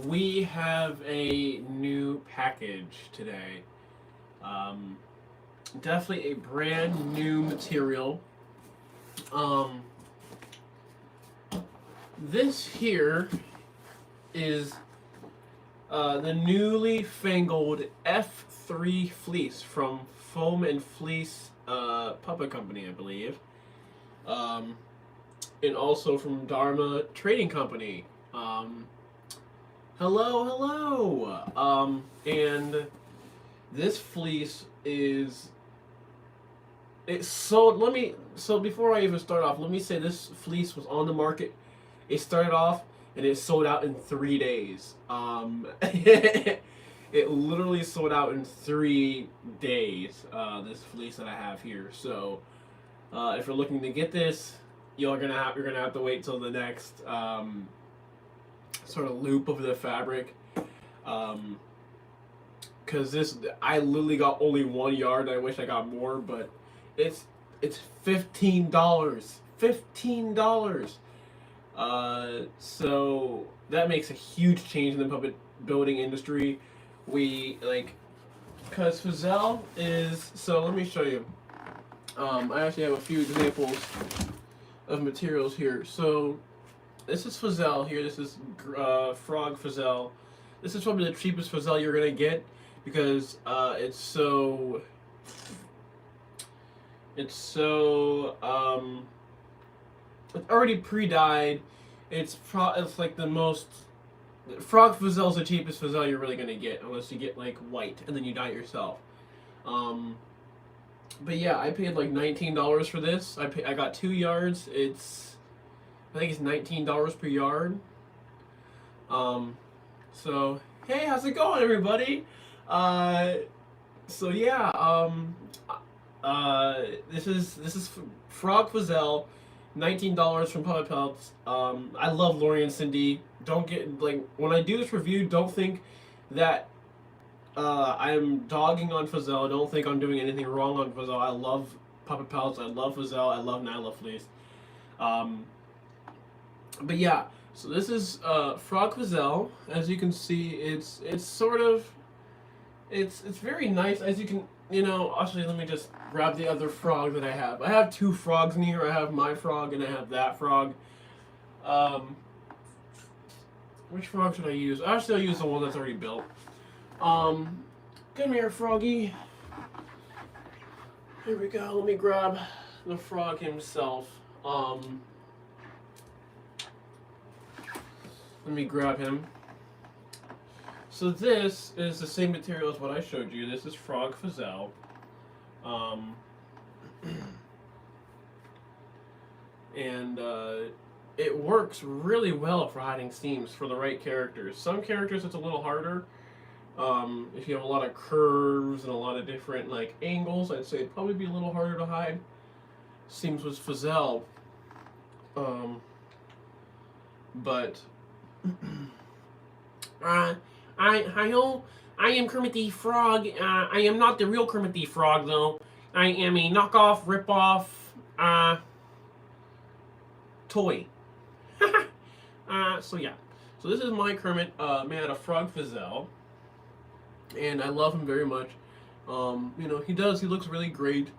we have a new package today. Um, Definitely a brand new material. Um, this here is the newly fangled F3 fleece from Foam and Fleece Puppet Company, I believe. Um, and also from Dharma Trading Company. Hello, hello. And this fleece is it sold. Let me so before I even start off, let me say this fleece was on the market. It started off and it sold out in 3 days. It literally sold out in 3 days. This fleece that I have here. So if you're looking to get this, you're gonna have to wait till the next sort of loop of the fabric. Um, Cause this, I literally got only 1 yard. I wish I got more, but it's it's $15. $15. So that makes a huge change in the puppet building industry. We like, cause Fazell is. So let me show you. I actually have a few examples of materials here. So this is Fazell here. This is Frog Fazell. This is probably the cheapest Fazell you're gonna get because it's already pre-dyed. It's like the most Frog Fazell is the cheapest Fazell you're really gonna get unless you get like white and then you dye it yourself. Um, but yeah, I paid like $19 for this. I got 2 yards. I think it's $19 per yard. Um, so hey, how's it going, everybody? Uh, so yeah, this is Frog Fazell, $19 from Puppet Pelts. I love Lori and Cindy. Don't get like when I do this review, don't think that I'm dogging on Fazell. Don't think I'm doing anything wrong on Fazell. I love Puppet Pelts. I love Fazell. I love Nyla Fleece. Um, but yeah, so this is Frog Fazell. As you can see, it's sort of it's very nice. As you can actually let me just grab the other frog that I have. I have two frogs in here. I have my frog and I have that frog. Um, which frog should I use? Actually, I'll use the one that's already built. Come here, froggy. Here we go. Let me grab the frog himself. Let me grab him. So this is the same material as what I showed you. This is Frog Fazell. And it works really well for hiding seams for the right characters. Some characters it's a little harder. If you have a lot of curves and a lot of different like angles, I'd say it'd probably be a little harder to hide seams with Fazell. But I am Kermit the Frog. I am not the real Kermit the Frog, though. I am a knockoff, rip-off, toy. So yeah. So this is my Kermit, made out of Frog Fazell. And I love him very much. He looks really great.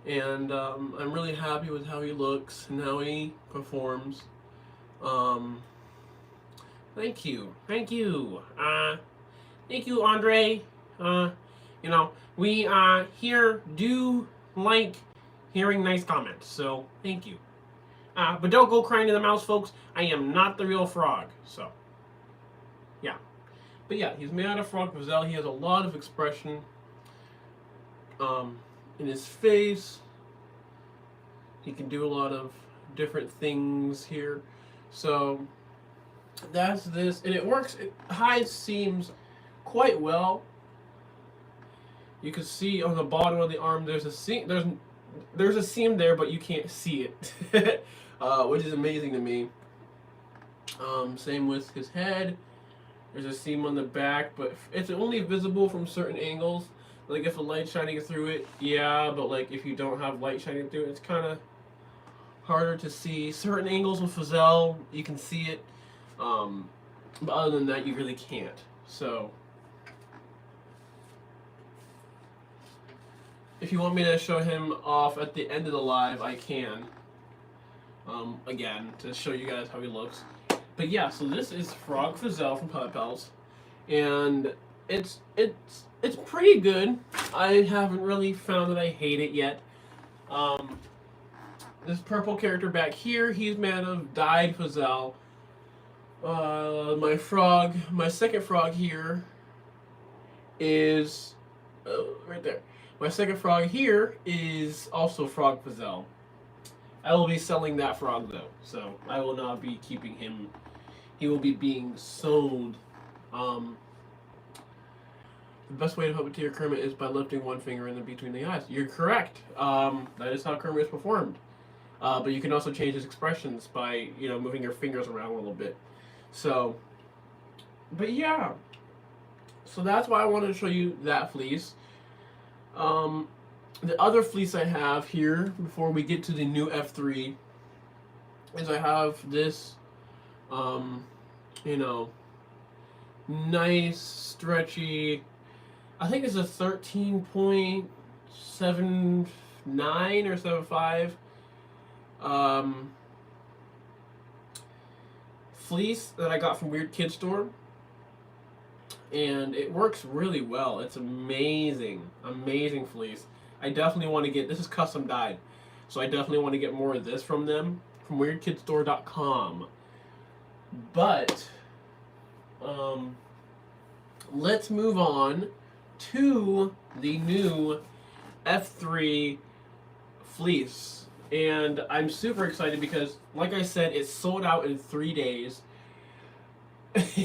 And I'm really happy with how he looks and how he performs. Thank you. Thank you, Andre. We here do like hearing nice comments, so thank you. But don't go crying to the mouse, folks. I am not the real frog, so yeah. But yeah, he's made out of Frog Fazell. He has a lot of expression in his face. He can do a lot of different things here. So that's this, and it works. It hides seams quite well. You can see on the bottom of the arm there's a seam. There's a seam there, but you can't see it, which is amazing to me. Same with his head. There's a seam on the back, but it's only visible from certain angles. Like if a light's shining through it, yeah, but like if you don't have light shining through it, it's kind of harder to see. Certain angles with Fazell, you can see it. But other than that, you really can't. So, if you want me to show him off at the end of the live, I can. Again, to show you guys how he looks. But yeah, so this is Frog Fazelle from Puppet Pals, and it's pretty good. I haven't really found that I hate it yet. This purple character back here, he's made of dyed Fazelle. My second frog here is right there. My second frog here is also Frog Fazelle. I will be selling that frog though, so I will not be keeping him. He will be being sold. The best way to puppeteer Kermit is by lifting one finger in between the eyes. You're correct. That is how Kermit is performed. But you can also change his expressions by moving your fingers around a little bit. So, but yeah. So that's why I wanted to show you that fleece. The other fleece I have here before we get to the new F3 is I have this, nice stretchy. I think it's a 13.79 or 75 fleece that I got from Weird Kid Store, and it works really well. It's amazing fleece. I definitely want to get, this is custom dyed, so I definitely want to get more of this from them, from weirdkidstore.com. But let's move on to the new F3 fleece. And I'm super excited because, like I said, it sold out in 3 days.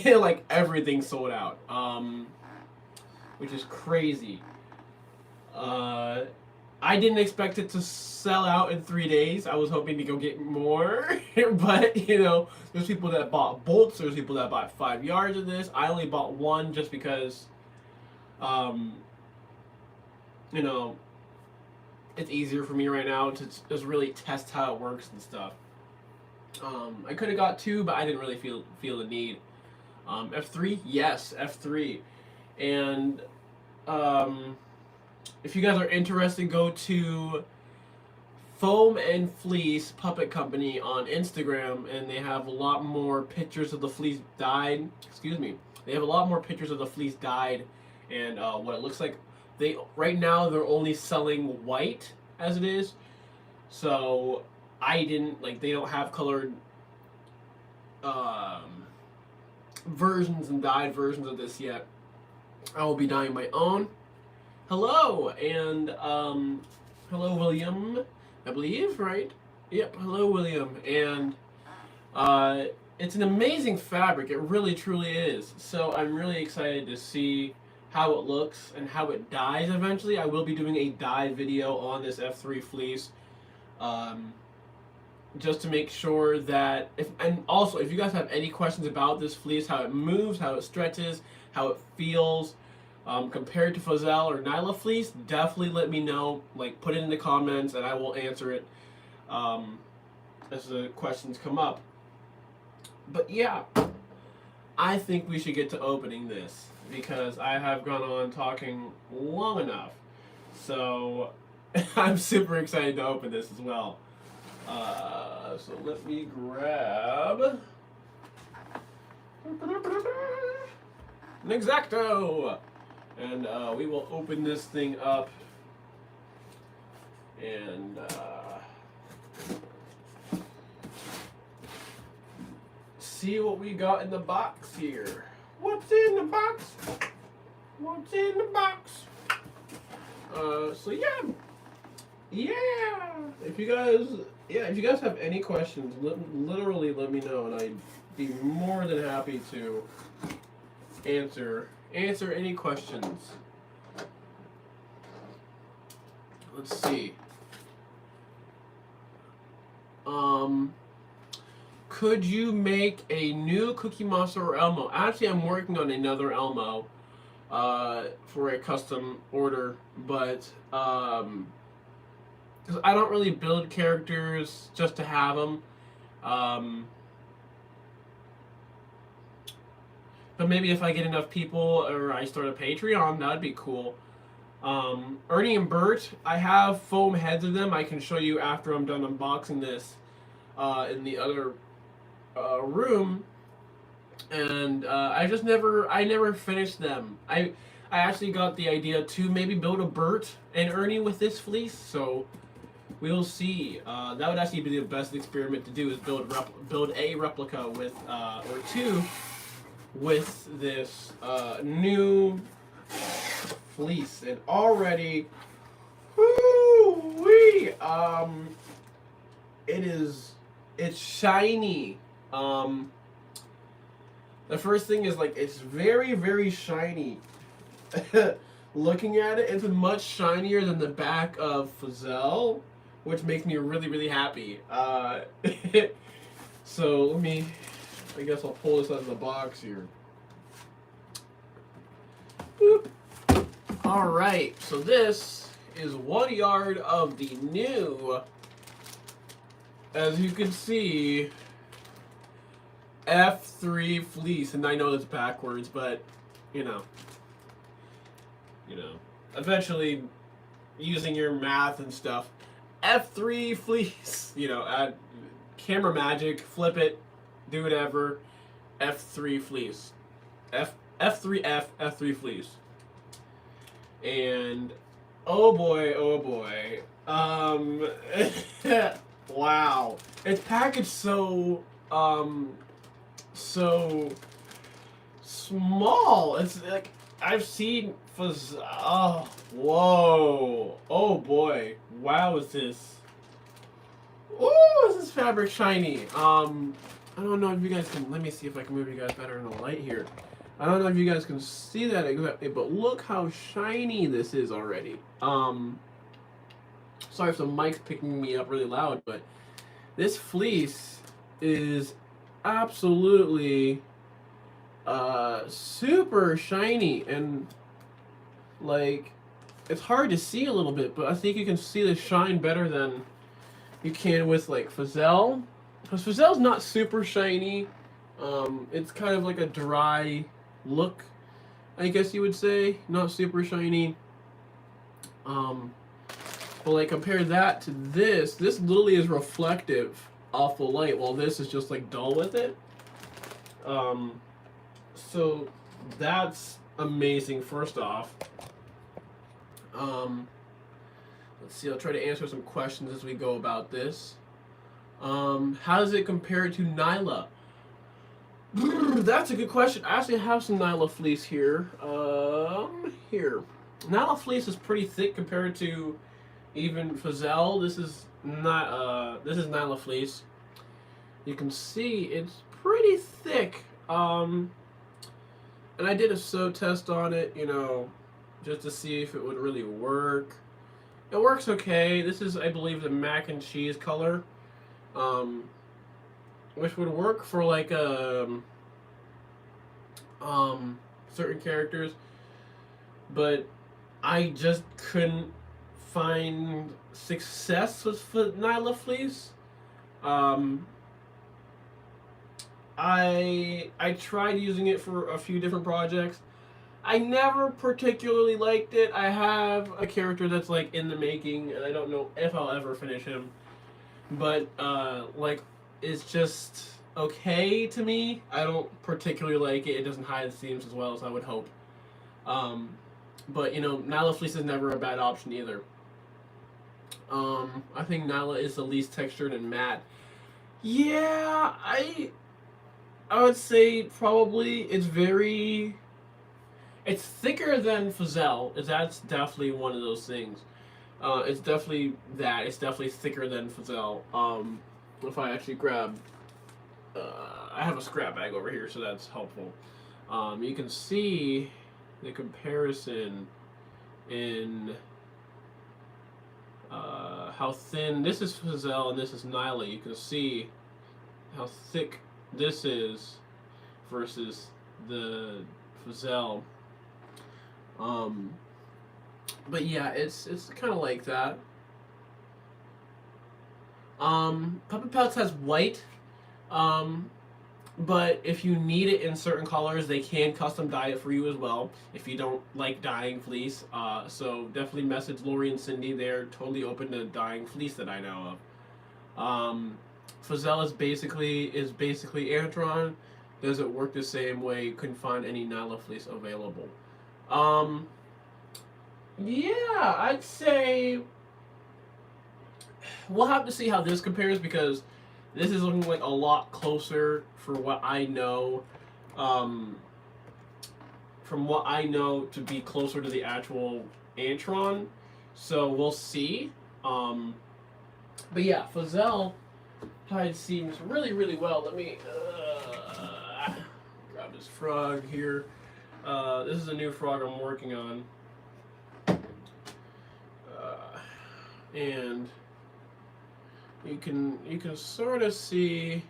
Like, everything sold out, which is crazy. I didn't expect it to sell out in 3 days. I was hoping to go get more. But, there's people that bought bolts. There's people that bought 5 yards of this. I only bought one just because, it's easier for me right now to just really test how it works and stuff. I could have got 2, but I didn't really feel the need. F3? Yes, F3. And, if you guys are interested, go to Foam and Fleece Puppet Company on Instagram, and they have a lot more pictures of the fleece dyed. They have a lot more pictures of the fleece dyed and what it looks like. Right now they're only selling white as it is, so they don't have colored versions and dyed versions of this yet. I will be dyeing my own. Hello, and hello, William, I believe, right? Yep, hello, William, and it's an amazing fabric. It really, truly is. So I'm really excited to see how it looks and how it dyes eventually. I will be doing a dye video on this F3 fleece, just to make sure that, if you guys have any questions about this fleece, how it moves, how it stretches, how it feels, compared to Fazelle or Nyla fleece, definitely let me know. Like, put it in the comments and I will answer it as the questions come up. But yeah, I think we should get to opening this because I have gone on talking long enough. So I'm super excited to open this as well. So let me grab an X-Acto. And we will open this thing up and see what we got in the box here. What's in the box? What's in the box? So yeah. If you guys have any questions, literally let me know, and I'd be more than happy to answer any questions. Let's see. Could you make a new Cookie Monster or Elmo? Actually, I'm working on another Elmo for a custom order, but because I don't really build characters just to have them. But maybe if I get enough people or I start a Patreon, that'd be cool. Ernie and Bert, I have foam heads of them. I can show you after I'm done unboxing this in the other room. And I never finished them. I actually got the idea to maybe build a Bert and Ernie with this fleece, so we'll see. That would actually be the best experiment to do, is build a replica with or two with this new fleece. And already, woo-wee, it's shiny. The first thing is, like, it's very, very shiny. Looking at it, it's much shinier than the back of Fazelle, which makes me really, really happy. So I guess I'll pull this out of the box here. Boop. Alright, so this is 1 yard of the new, as you can see, F3 fleece. And I know it's backwards, but, you know, eventually, using your math and stuff, F3 fleece, add camera magic, flip it, do whatever, F3 fleece. F3 fleece. And oh boy. Wow. It's packaged so small. It's like, I've seen oh, whoa. Oh boy. Wow, is this. Ooh, is this fabric shiny? I don't know if you guys can, let me see if I can move you guys better in the light here. I don't know if you guys can see that exactly, but look how shiny this is already. Sorry if the mic's picking me up really loud, but this fleece is absolutely super shiny, and like, it's hard to see a little bit, but I think you can see the shine better than you can with like Fazelle, because Fazelle's not super shiny. It's kind of like a dry look, I guess you would say, not super shiny. But like, compare that to this literally is reflective off the light, while this is just like dull with it. So that's amazing, first off. Let's see, I'll try to answer some questions as we go about this. How does it compare to Nyla? That's a good question. I actually have some Nyla fleece here. Here. Nyla fleece is pretty thick compared to even Fazelle. This is Nyla fleece. You can see it's pretty thick. And I did a sew test on it, just to see if it would really work. It works okay. This is, I believe, the mac and cheese color, which would work for like certain characters, but I just couldn't find success with Nyla fleece. I tried using it for a few different projects. I never particularly liked it. I have a character that's like in the making, and I don't know if I'll ever finish him. But like, it's just okay to me. I don't particularly like it. It doesn't hide the seams as well as I would hope. But Nyla fleece is never a bad option either. I think Nyla is the least textured and matte. Yeah, I would say probably it's thicker than Fazelle. That's definitely one of those things. It's definitely that. It's definitely thicker than Fazelle. If I actually grab, I have a scrap bag over here, so that's helpful. You can see the comparison in how thin this is Fazelle and this is Nyla. You can see how thick this is versus the Fazelle. But yeah, it's kind of like that. Puppet Pellets has white. But if you need it in certain colors, they can custom dye it for you as well. If you don't like dyeing fleece, so definitely message Lori and Cindy. They're totally open to dyeing fleece that I know of. Fazelle is basically Antron. Does it work the same way? Couldn't find any Nyla fleece available. Um, yeah, I'd say we'll have to see how this compares because this is looking like a lot closer for what I know. Um, from what I know to be closer to the actual Antron. So we'll see. But yeah, Fazelle hide seams really, really well. Let me grab this frog here. This is a new frog I'm working on. And you can sort of see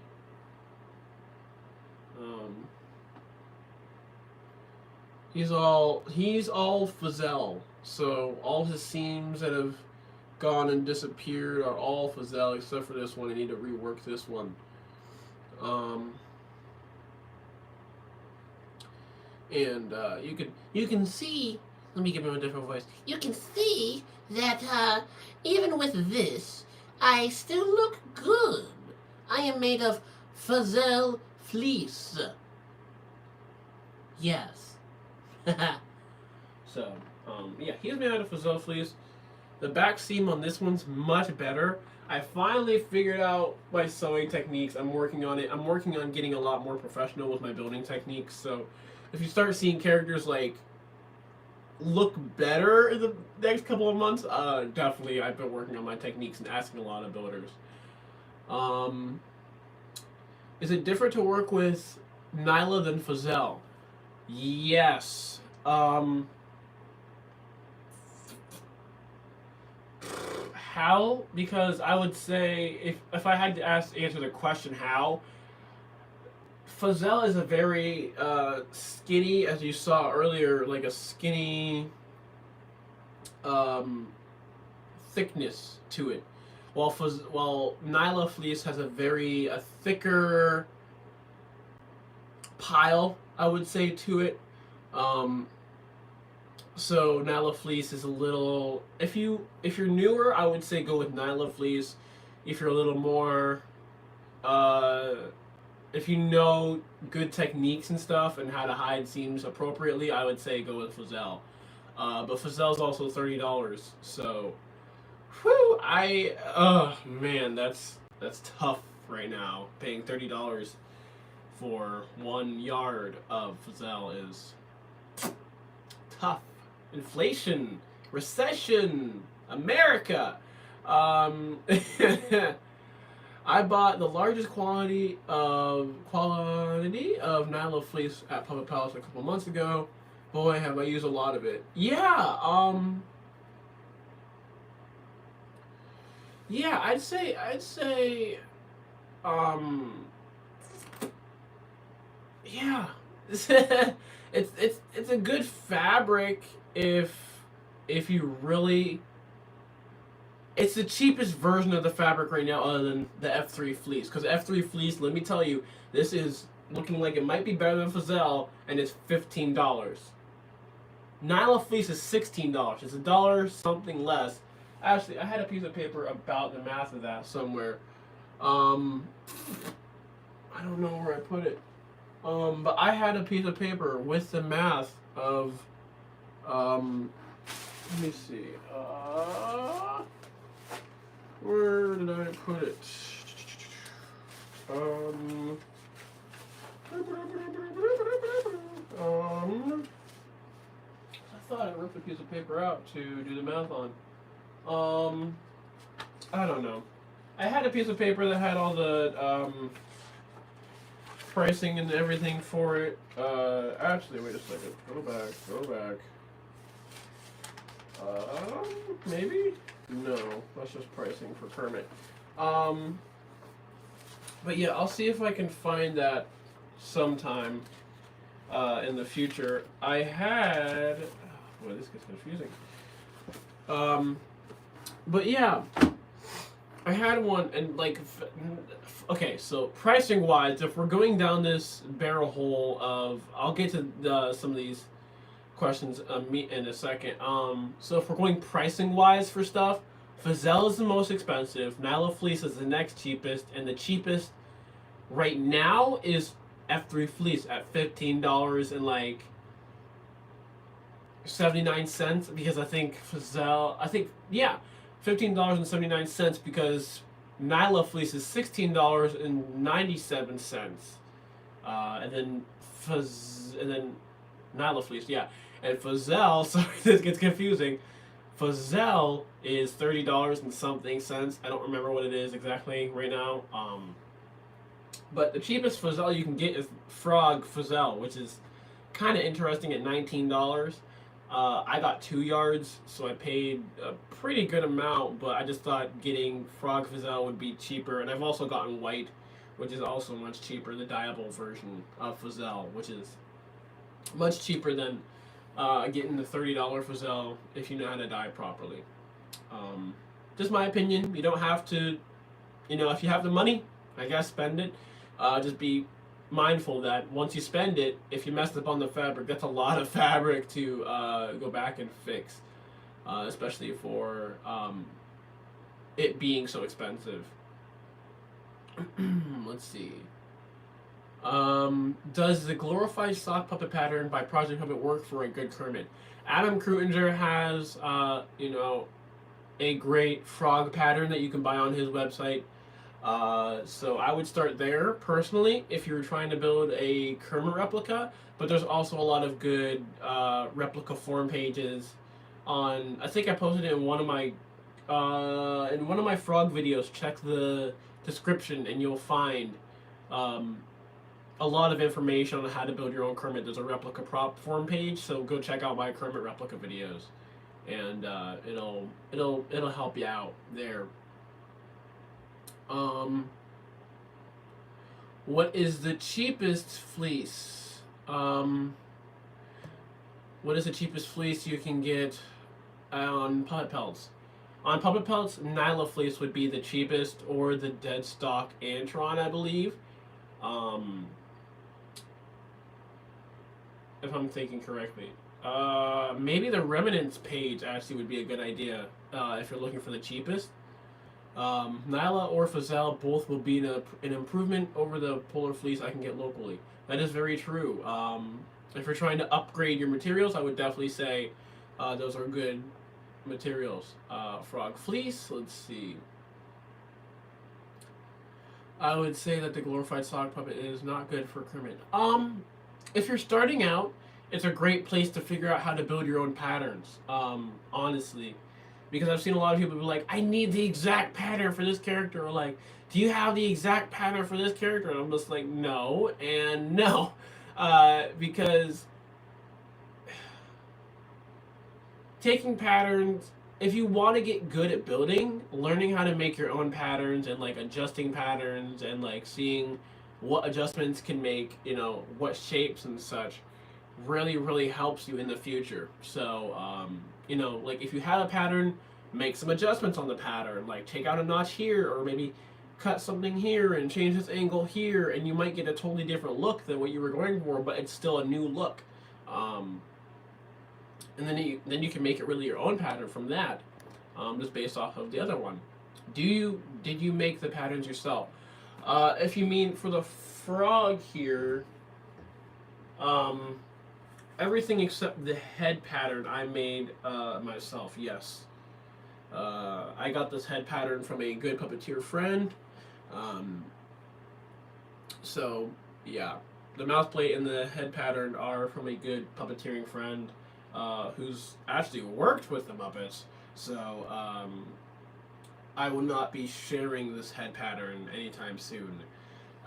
he's all Fazelle. So all his seams that have gone and disappeared are all Fazelle except for this one. I need to rework this one. And you can see. Let me give him a different voice. You can see that even with this, I still look good. I am made of Fazelle fleece. Yes. So, yeah, he's made out of Fazelle fleece. The back seam on this one's much better. I finally figured out my sewing techniques. I'm working on it. I'm working on getting a lot more professional with my building techniques. So, if you start seeing characters like look better in the next couple of months, definitely I've been working on my techniques and asking a lot of builders. Is it different to work with Nyla than Fazelle? Yes. How? Because I would say if I had to answer the question how, Fazelle is a very skinny, as you saw earlier, like a skinny thickness to it, while Nyla fleece has a thicker pile, I would say, to it. So Nyla fleece is a little. If you're newer, I would say go with Nyla fleece. If you're a little more, if you know good techniques and stuff and how to hide seams appropriately, I would say go with Fazelle. But Fazelle's also $30, so, whew, man, that's tough right now. Paying $30 for 1 yard of Fazelle is tough. Inflation, recession, America. I bought the largest quantity of Nyla fleece at Public Palace a couple months ago. Boy, have I used a lot of it. Yeah, I'd say, yeah, it's a good fabric if you really. It's the cheapest version of the fabric right now, other than the F3 fleece. Because F3 fleece, let me tell you, this is looking like it might be better than Fazelle, and it's $15. Nyla fleece is $16. It's $1 something less. Actually, I had a piece of paper about the math of that somewhere. I don't know where I put it. But I had a piece of paper with the math of. Let me see. Where did I put it? I thought I ripped a piece of paper out to do the math on. I don't know. I had a piece of paper that had all the pricing and everything for it. Actually, wait a second. Go back. Maybe? No, that's just pricing for Kermit. But yeah, I'll see if I can find that sometime in the future. I had. Boy, this gets confusing. But yeah, I had one, and like, okay, so pricing wise, if we're going down this barrel hole of, I'll get to some of these questions in a second. So if we're going pricing wise for stuff, Fazelle is the most expensive. Nyla Fleece is the next cheapest, and the cheapest right now is F3 Fleece at $15 and like 79 cents, because I think Fazelle, yeah, $15.79, because Nyla Fleece is $16.97, and then Nyla Fleece, yeah, and Fazelle. Sorry, this gets confusing. Fazelle is $30 and something cents. I don't remember what it is exactly right now. But the cheapest Fazelle you can get is Frog Fazelle, which is kind of interesting at $19. I got 2 yards, so I paid a pretty good amount, but I just thought getting Frog Fazelle would be cheaper. And I've also gotten white, which is also much cheaper, the dyeable version of Fazelle, which is much cheaper than getting the $30 Fazelle if you know how to dye properly. Just my opinion. You don't have to, if you have the money, I guess spend it. Just be mindful that once you spend it, if you messed up on the fabric, that's a lot of fabric to go back and fix, especially for it being so expensive. Let's see. Does the glorified sock puppet pattern by Project Puppet work for a good Kermit? Adam Krutinger has, a great frog pattern that you can buy on his website. So I would start there personally if you're trying to build a Kermit replica. But there's also a lot of good replica form pages on. I think I posted it in one of my frog videos. Check the description and you'll find a lot of information on how to build your own Kermit. There's a replica prop form page, so go check out my Kermit replica videos, and it'll help you out there. What is the cheapest fleece? What is the cheapest fleece you can get on Puppet Pelts? On Puppet Pelts, Nyla Fleece would be the cheapest, or the dead stock Antron, I believe. If I'm thinking correctly. Maybe the Remnants page actually would be a good idea if you're looking for the cheapest. Nyla or Fazelle both will be an improvement over the Polar Fleece I can get locally. That is very true. If you're trying to upgrade your materials, I would definitely say those are good materials. Frog Fleece, let's see. I would say that the glorified sock puppet is not good for Kermit. If you're starting out, it's a great place to figure out how to build your own patterns. Honestly, because I've seen a lot of people be like, I need the exact pattern for this character, or like, do you have the exact pattern for this character? And I'm just like, no and no, because taking patterns, if you want to get good at building, learning how to make your own patterns and like adjusting patterns and like seeing what adjustments can make, what shapes and such, really, really helps you in the future. So, like if you have a pattern, make some adjustments on the pattern, like take out a notch here, or maybe cut something here and change this angle here, and you might get a totally different look than what you were going for, but it's still a new look. And then you can make it really your own pattern from that, just based off of the other one. Did you make the patterns yourself? If you mean for the frog here, everything except the head pattern I made myself. Yes, I got this head pattern from a good puppeteer friend. So yeah, the mouth plate and the head pattern are from a good puppeteering friend. Who's actually worked with the Muppets, so I will not be sharing this head pattern anytime soon.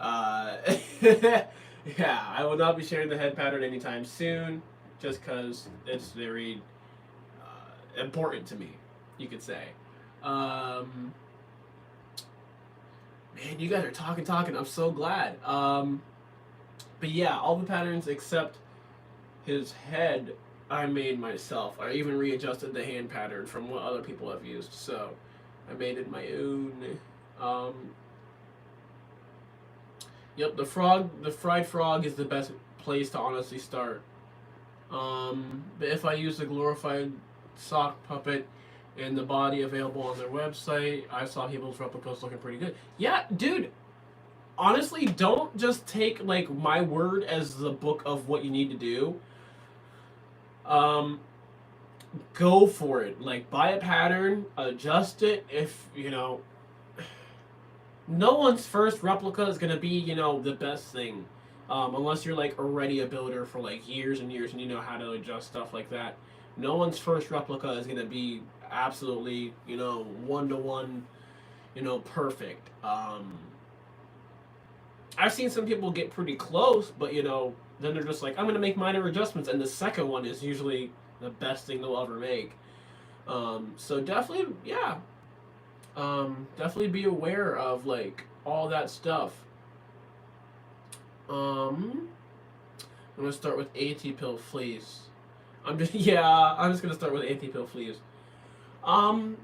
Yeah, I will not be sharing the head pattern anytime soon, just because it's very important to me, you could say. Man, you guys are talking. I'm so glad. But yeah, all the patterns except his head I made myself. I even readjusted the hand pattern from what other people have used, so I made it my own. Um, yep, the fried frog is the best place to honestly start. But if I use the glorified sock puppet and the body available on their website, I saw people's replicas looking pretty good. Yeah, dude. Honestly, don't just take like my word as the book of what you need to do. Um, go for it. Like buy a pattern, adjust it. If you know, no one's first replica is gonna be the best thing, unless you're like already a builder for like years and years and you know how to adjust stuff like that. No one's first replica is gonna be absolutely 1-to-1 perfect. I've seen some people get pretty close, but then they're just like, I'm gonna make minor adjustments, and the second one is usually the best thing they'll ever make. So definitely, yeah, definitely be aware of like all that stuff. I'm gonna start with AT-Pill Fleece. I'm just gonna start with AT-Pill Fleece. Um,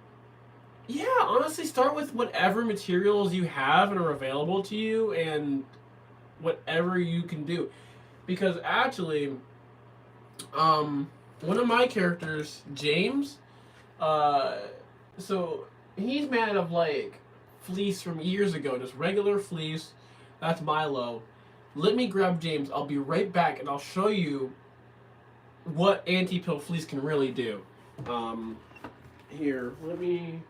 yeah, honestly, start with whatever materials you have and are available to you, and whatever you can do, because actually, one of my characters, James, uh, so he's made of like fleece from years ago, just regular fleece. That's Milo. Let me grab James. I'll be right back, and I'll show you what anti-pill fleece can really do. Here, let me.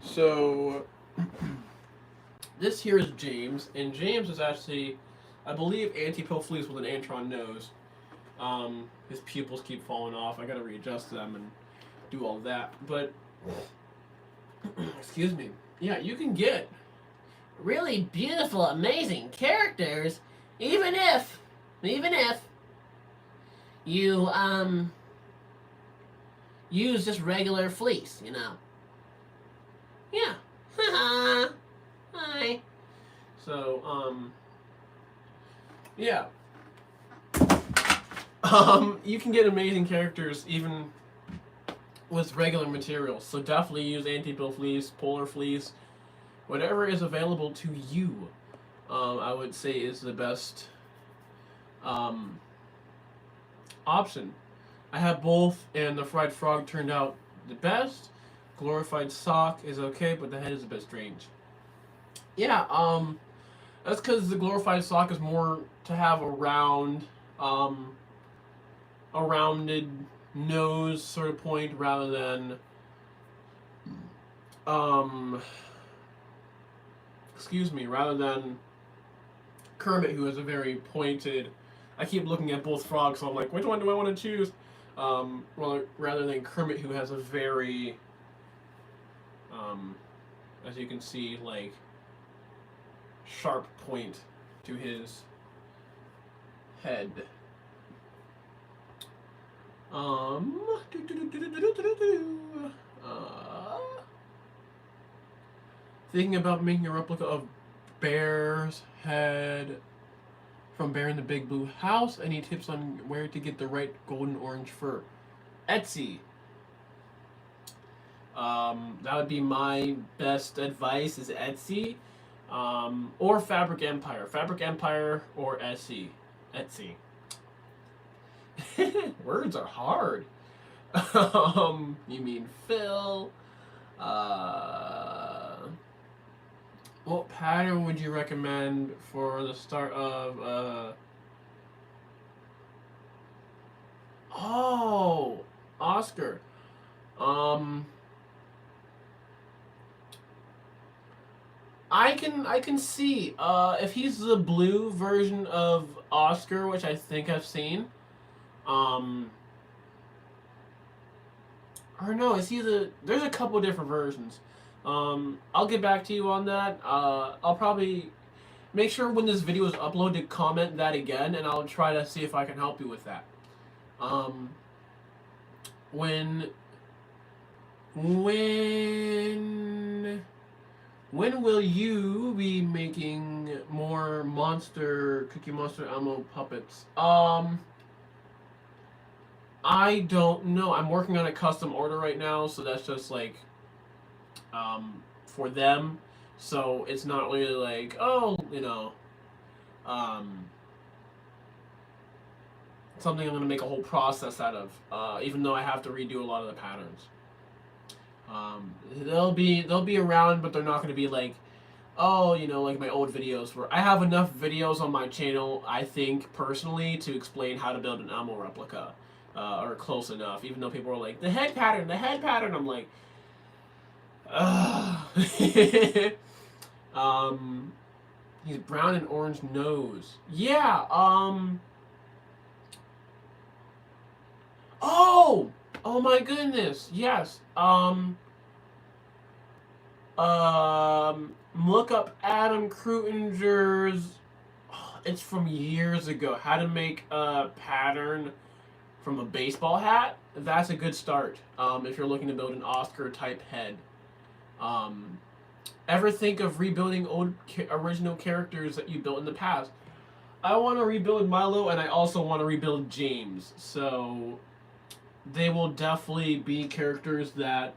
So, this here is James, and James is actually, I believe, anti-pill fleece with an Antron nose. His pupils keep falling off. I gotta readjust them and do all that. But, excuse me. Yeah, you can get really beautiful, amazing characters, even if you use just regular fleece. Yeah. Hi. So, yeah. You can get amazing characters even with regular materials. So definitely use anti-pill fleece, polar fleece, whatever is available to you. I would say is the best option. I have both, and the fried frog turned out the best. Glorified sock is okay, but the head is a bit strange. Yeah, that's because the glorified sock is more to have a rounded nose sort of point rather than, um, rather than Kermit, who has a very pointed. I keep looking at both frogs, so I'm like, which one do I want to choose? Well, rather than Kermit, who has a very, as you can see, like sharp point to his head. Thinking about making a replica of Bear's head from Bear in the Big Blue House. Any tips on where to get the right golden orange fur? Etsy. That would be my best advice is Etsy. Or Fabric Empire. Fabric Empire or Etsy. Etsy. Words are hard. You mean Phil? What pattern would you recommend for the start of Oh, Oscar. Um I can see if he's the blue version of Oscar, which I think I've seen. Um or no, is he the there's a couple different versions. I'll get back to you on that. I'll probably make sure when this video is uploaded, comment that again, and I'll try to see if I can help you with that. Um, when When will you be making more Cookie Monster ammo puppets? I don't know. I'm working on a custom order right now, so that's just like for them. So it's not really like, oh, um, something I'm gonna make a whole process out of. Even though I have to redo a lot of the patterns. They'll be around, but they're not gonna be like, oh, like my old videos where I have enough videos on my channel, I think, personally, to explain how to build an ammo replica. Or close enough, even though people are like, the head pattern, I'm like, ugh. um, he's brown and orange nose. Yeah, oh! Oh my goodness, yes. Look up Adam Krutinger's. It's from years ago. How to make a pattern from a baseball hat. That's a good start. If you're looking to build an Oscar type head. Um, Ever think of rebuilding old original characters that you built in the past? I want to rebuild Milo, and I also want to rebuild James. So they will definitely be characters that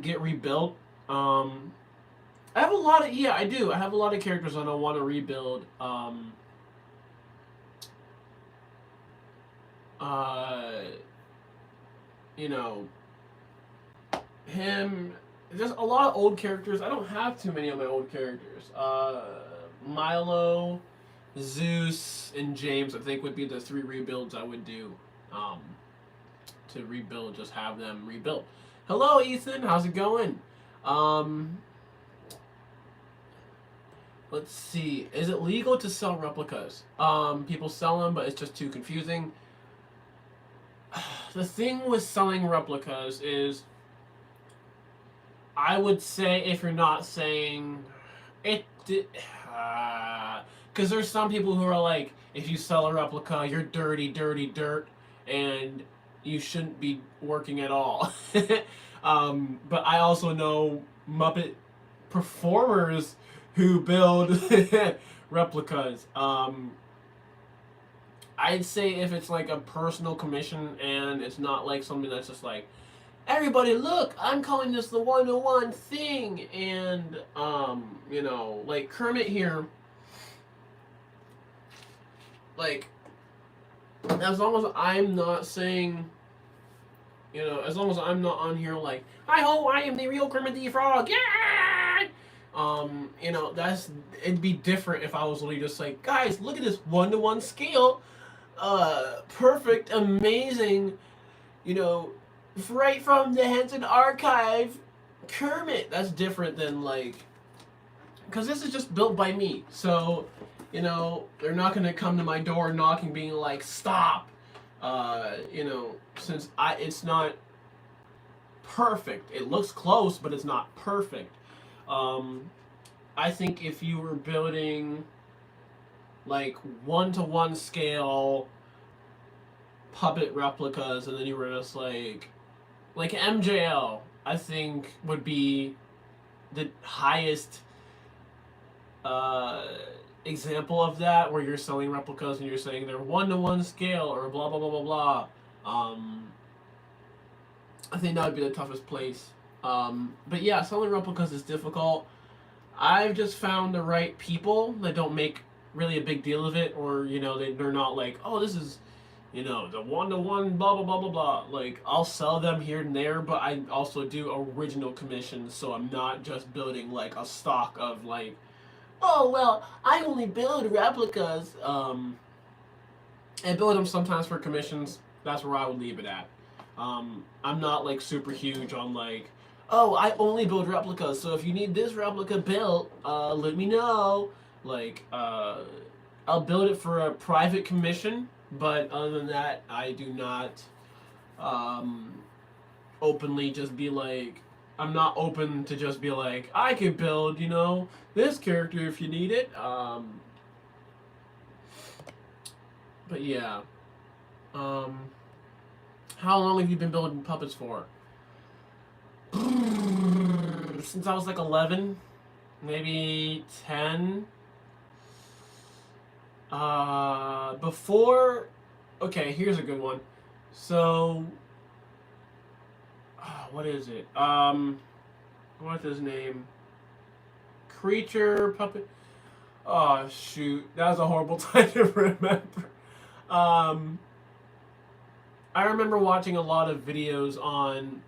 get rebuilt. I have a lot of I do. I have a lot of characters that I want to rebuild. Uh, you know, him. Just a lot of old characters. I don't have too many of my old characters. Milo, Zeus, and James. I think would be the 3 rebuilds I would do. Um, to rebuild, just have them rebuilt. Hello, Ethan. How's it going? Um, let's see. Is it legal to sell replicas? People sell them, but it's just too confusing. The thing with selling replicas is, I would say, if you're not saying it, because there's some people who are like, if you sell a replica, you're dirty, dirty dirt, and you shouldn't be working at all. But I also know Muppet performers who build replicas. I'd say if it's like a personal commission and it's not like something that's just like, everybody look, I'm calling this the 101 thing, and like Kermit here, like, as long as I'm not saying, as long as I'm not on here like, hi ho, I am the real Kermit the Frog, yeah. It'd be different if I was literally just like, guys, look at this 1-to-1 scale, perfect, amazing, right from the Henson Archive, Kermit. That's different than like, because this is just built by me. So, they're not gonna come to my door knocking, being like, stop. Since it's not perfect. It looks close, but it's not perfect. I think if you were building like 1-to-1 scale puppet replicas, and then you were just like MJL, I think would be the highest example of that, where you're selling replicas and you're saying they're 1-to-1 scale or blah blah blah blah blah. I think that would be the toughest place. But yeah, selling replicas is difficult. I've just found the right people that don't make really a big deal of it, or they're not like, oh, this is the 1-to-1 blah blah blah blah blah. Like, I'll sell them here and there, but I also do original commissions, so I'm not just building like a stock of like, oh well, I only build replicas. I build them sometimes for commissions. That's where I would leave it at. I'm not like super huge on like, oh, I only build replicas, so if you need this replica built, let me know. Like, I'll build it for a private commission, but other than that, I do not um, openly just be like, I'm not open to just be like, I could build, this character if you need it. But yeah. How long have you been building puppets for? since I was like 11, maybe 10. Before, okay, here's a good one. So, what is it? What's his name? Creature puppet. Oh shoot, that was a horrible time to remember. Um, I remember watching a lot of videos on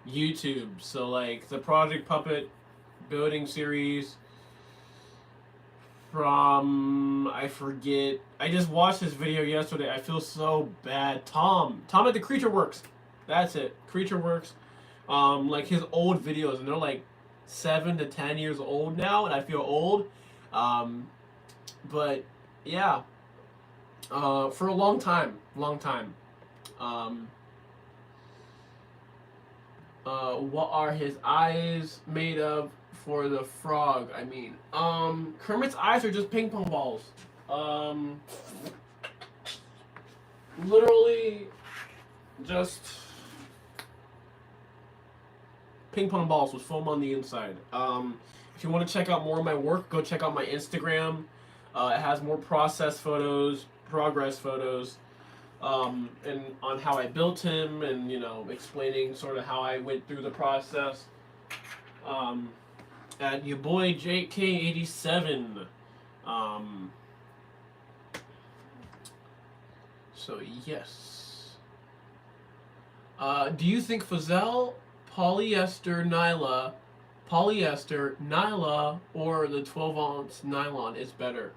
YouTube. So like the Project Puppet building series from, I forget. I just watched this video yesterday. I feel so bad. Tom at the Creature Works. That's it. Creature Works. Like his old videos, and they're like 7 to 10 years old now, and I feel old. But yeah, for a long time. What are his eyes made of for the frog? I mean, Kermit's eyes are just ping pong balls. Literally, just ping pong balls with foam on the inside. If you want to check out more of my work, go check out my Instagram. It has more process photos, progress photos, and on how I built him, and explaining sort of how I went through the process. At your boy JK87. So yes. Do you think Fazelle, polyester, nyla, or the 12-ounce nylon is better?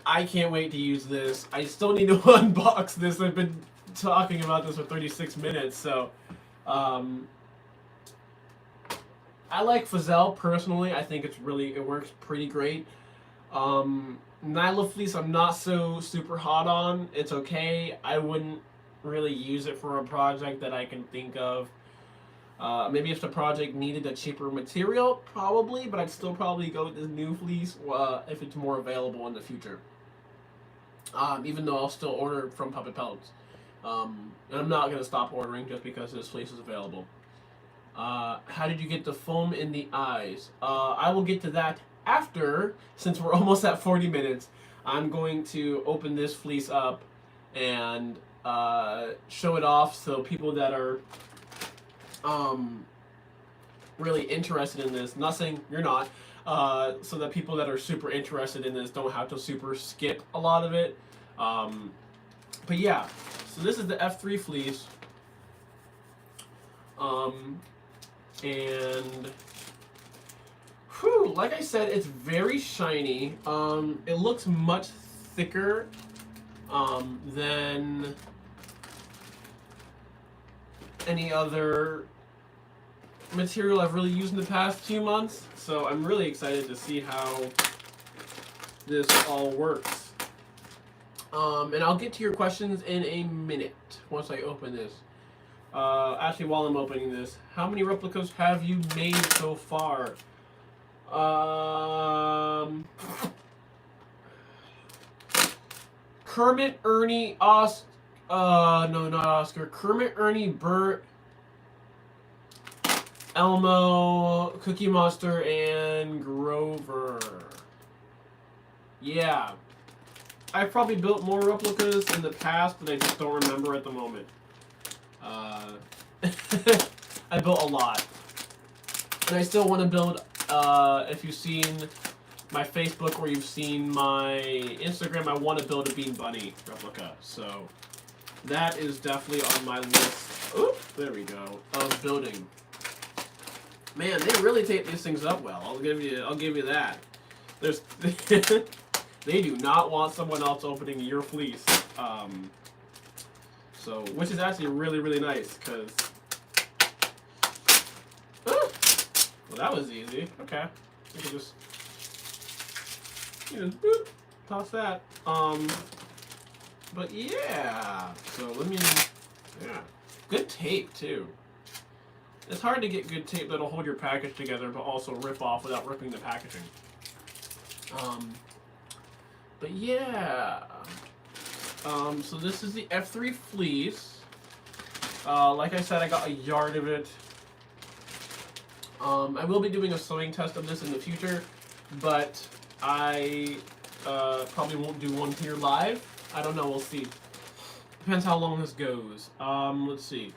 I can't wait to use this. I still need to unbox this. I've been talking about this for 36 minutes, so I like Fazelle personally. I think it works pretty great. Nyla fleece I'm not so super hot on. It's okay. I wouldn't really use it for a project that I can think of. Maybe if the project needed a cheaper material, probably, but I'd still probably go with this new fleece if it's more available in the future. Even though I'll still order from Puppet Pellets. And I'm not going to stop ordering just because this fleece is available. How did you get the foam in the eyes? I will get to that after, since we're almost at 40 minutes. I'm going to open this fleece up and show it off so people that are really interested in this, not saying you're not, so that people that are super interested in this don't have to super skip a lot of it. But yeah, so this is the F3 fleece. And whew, like I said, it's very shiny. It looks much thicker than any other material I've really used in the past few months. So I'm really excited to see how this all works. And I'll get to your questions in a minute once I open this. Actually, while I'm opening this, how many replicas have you made so far? Kermit, Ernie, no, not Oscar. Kermit, Ernie, Bert, Elmo, Cookie Monster, and Grover. Yeah. I've probably built more replicas in the past, but I just don't remember at the moment. I built a lot. And I still want to build, if you've seen my Facebook or you've seen my Instagram, I want to build a Bean Bunny replica. So that is definitely on my list. Oop, there we go. Of building. Man, they really tape these things up well. I'll give you that. There's they do not want someone else opening your fleece. So, which is actually really, really nice, because well, that was easy. Okay, you can just boop, toss that. But yeah. So yeah, good tape too. It's hard to get good tape that'll hold your package together, but also rip off without ripping the packaging. But yeah. So this is the F3 fleece. Like I said, I got a yard of it. I will be doing a sewing test of this in the future, but I probably won't do one here live. I don't know, we'll see. Depends how long this goes. Let's see.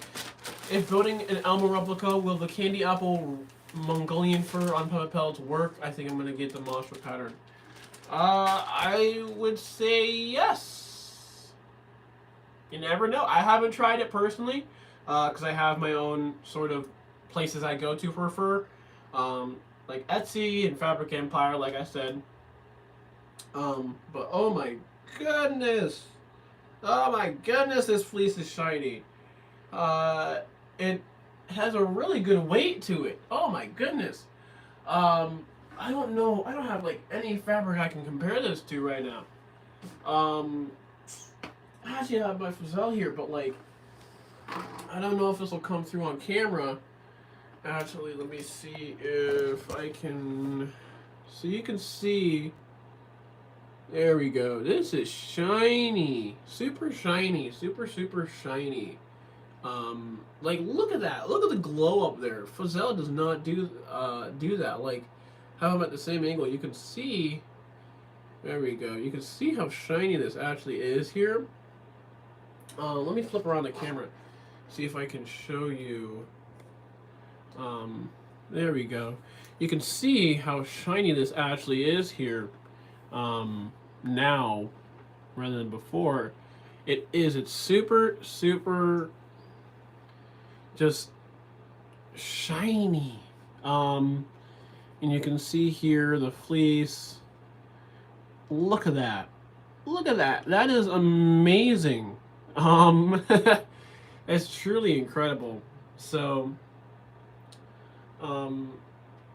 If building an Elmo replica, will the candy apple Mongolian fur on puppet pellets work? I think I'm gonna get the monster pattern. I would say yes. You never know. I haven't tried it personally, because I have my own sort of places I go to for fur, like Etsy and Fabric Empire, like I said. But oh my goodness, this fleece is shiny. It has a really good weight to it. Oh my goodness. I don't know. I don't have like any fabric I can compare this to right now. I actually have my Fazelle here, but like, I don't know if this will come through on camera. Actually, let me see if I can. So you can see. There we go. This is shiny, super shiny, super shiny. Like look at that. Look at the glow up there. Fazelle does not do that. Like, how I'm at the same angle, you can see. There we go. You can see how shiny this actually is here. Let me flip around the camera, see if I can show you. There we go. You can see how shiny this actually is here. Now, rather than before, it's super just shiny. And you can see here the fleece. Look at that. Look at that. That is amazing. It's truly incredible. So,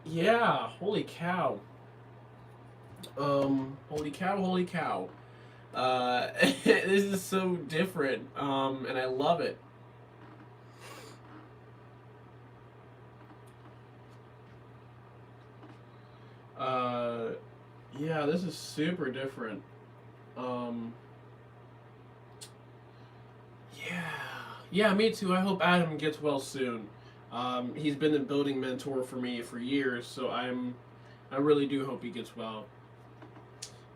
yeah, holy cow. Holy cow. This is so different. And I love it. Yeah, this is super different. Yeah, me too. I hope Adam gets well soon. He's been a building mentor for me for years, so I really do hope he gets well.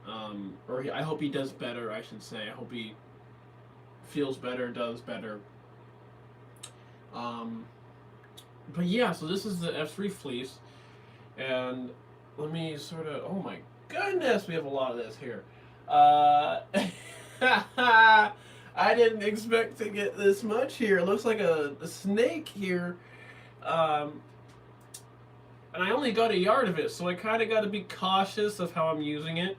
I hope he does better, I should say. I hope he feels better, does better. But yeah, so this is the F3 fleece, and let me sort of. Oh my goodness, we have a lot of this here. I didn't expect to get this much here. It looks like a snake here. And I only got a yard of it, so I kind of got to be cautious of how I'm using it.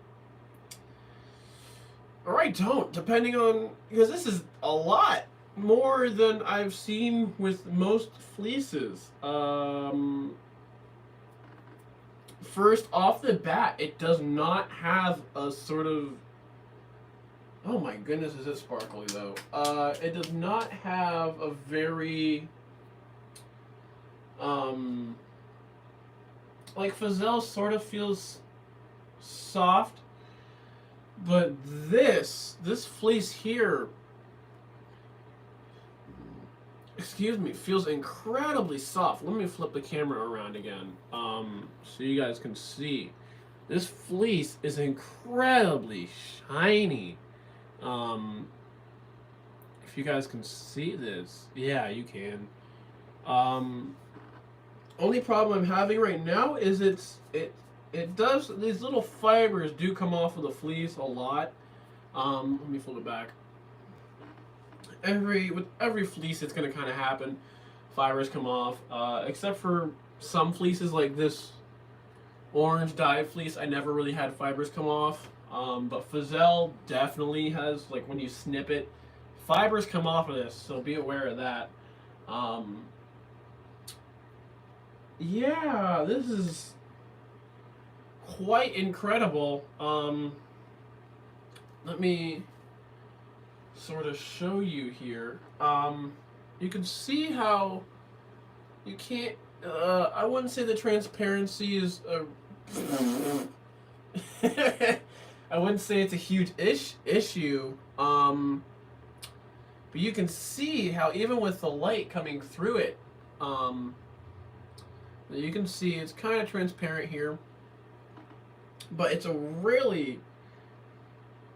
Or I don't, depending on, because this is a lot more than I've seen with most fleeces. First off the bat, it does not have a sort of. Oh my goodness, is it sparkly though? It does not have a very. Like Fazelle sort of feels soft, but this fleece here, excuse me, feels incredibly soft. Let me flip the camera around again, so you guys can see. This fleece is incredibly shiny. If you guys can see this, yeah, you can. Only problem I'm having right now is it does, these little fibers do come off of the fleece a lot. Let me flip it back. With every fleece, it's gonna kind of happen. Fibers come off, except for some fleeces like this orange dye fleece. I never really had fibers come off. But Fazelle definitely has, like when you snip it, fibers come off of this, so be aware of that. Yeah, this is quite incredible. Let me sort of show you here. You can see how you can't, I wouldn't say the transparency is I wouldn't say it's a huge issue. But you can see how even with the light coming through it, you can see it's kind of transparent here. But it's a really,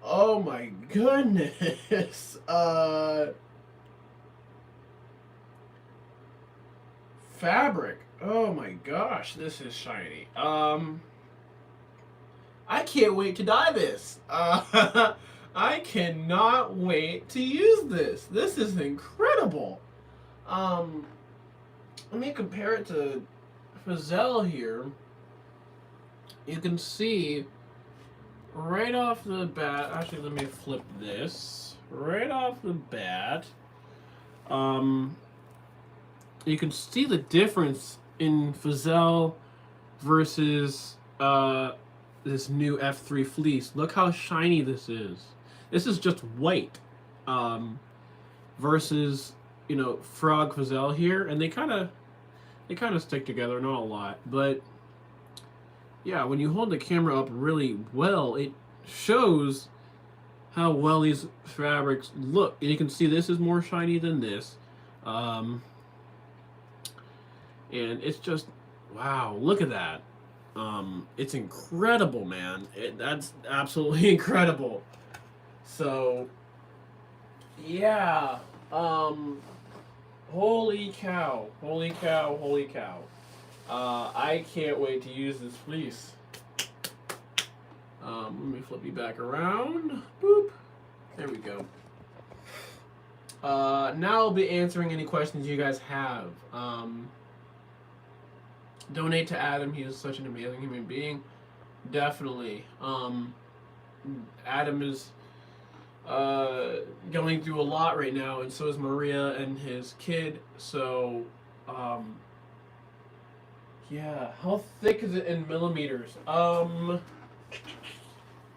oh my goodness, fabric. Oh my gosh, this is shiny. I can't wait to dye this. I cannot wait to use this. This is incredible. Um, Let me compare it to Fazelle here. You can see right off the bat. Actually, let me flip this. Right off the bat, you can see the difference in Fazelle versus this new F3 fleece. Look how shiny this is. This is just white, versus Frog Fazelle here, and they kind of stick together, not a lot, but yeah, when you hold the camera up really well, it shows how well these fabrics look. And you can see this is more shiny than this, and it's just wow. Look at that. It's incredible, man. That's absolutely incredible. So, yeah. Holy cow. Holy cow. Holy cow. I can't wait to use this fleece. Let me flip you back around. Boop. There we go. Now I'll be answering any questions you guys have. Donate to Adam. He is such an amazing human being. Definitely. Adam is going through a lot right now, and so is Maria and his kid. So, yeah. How thick is it in millimeters?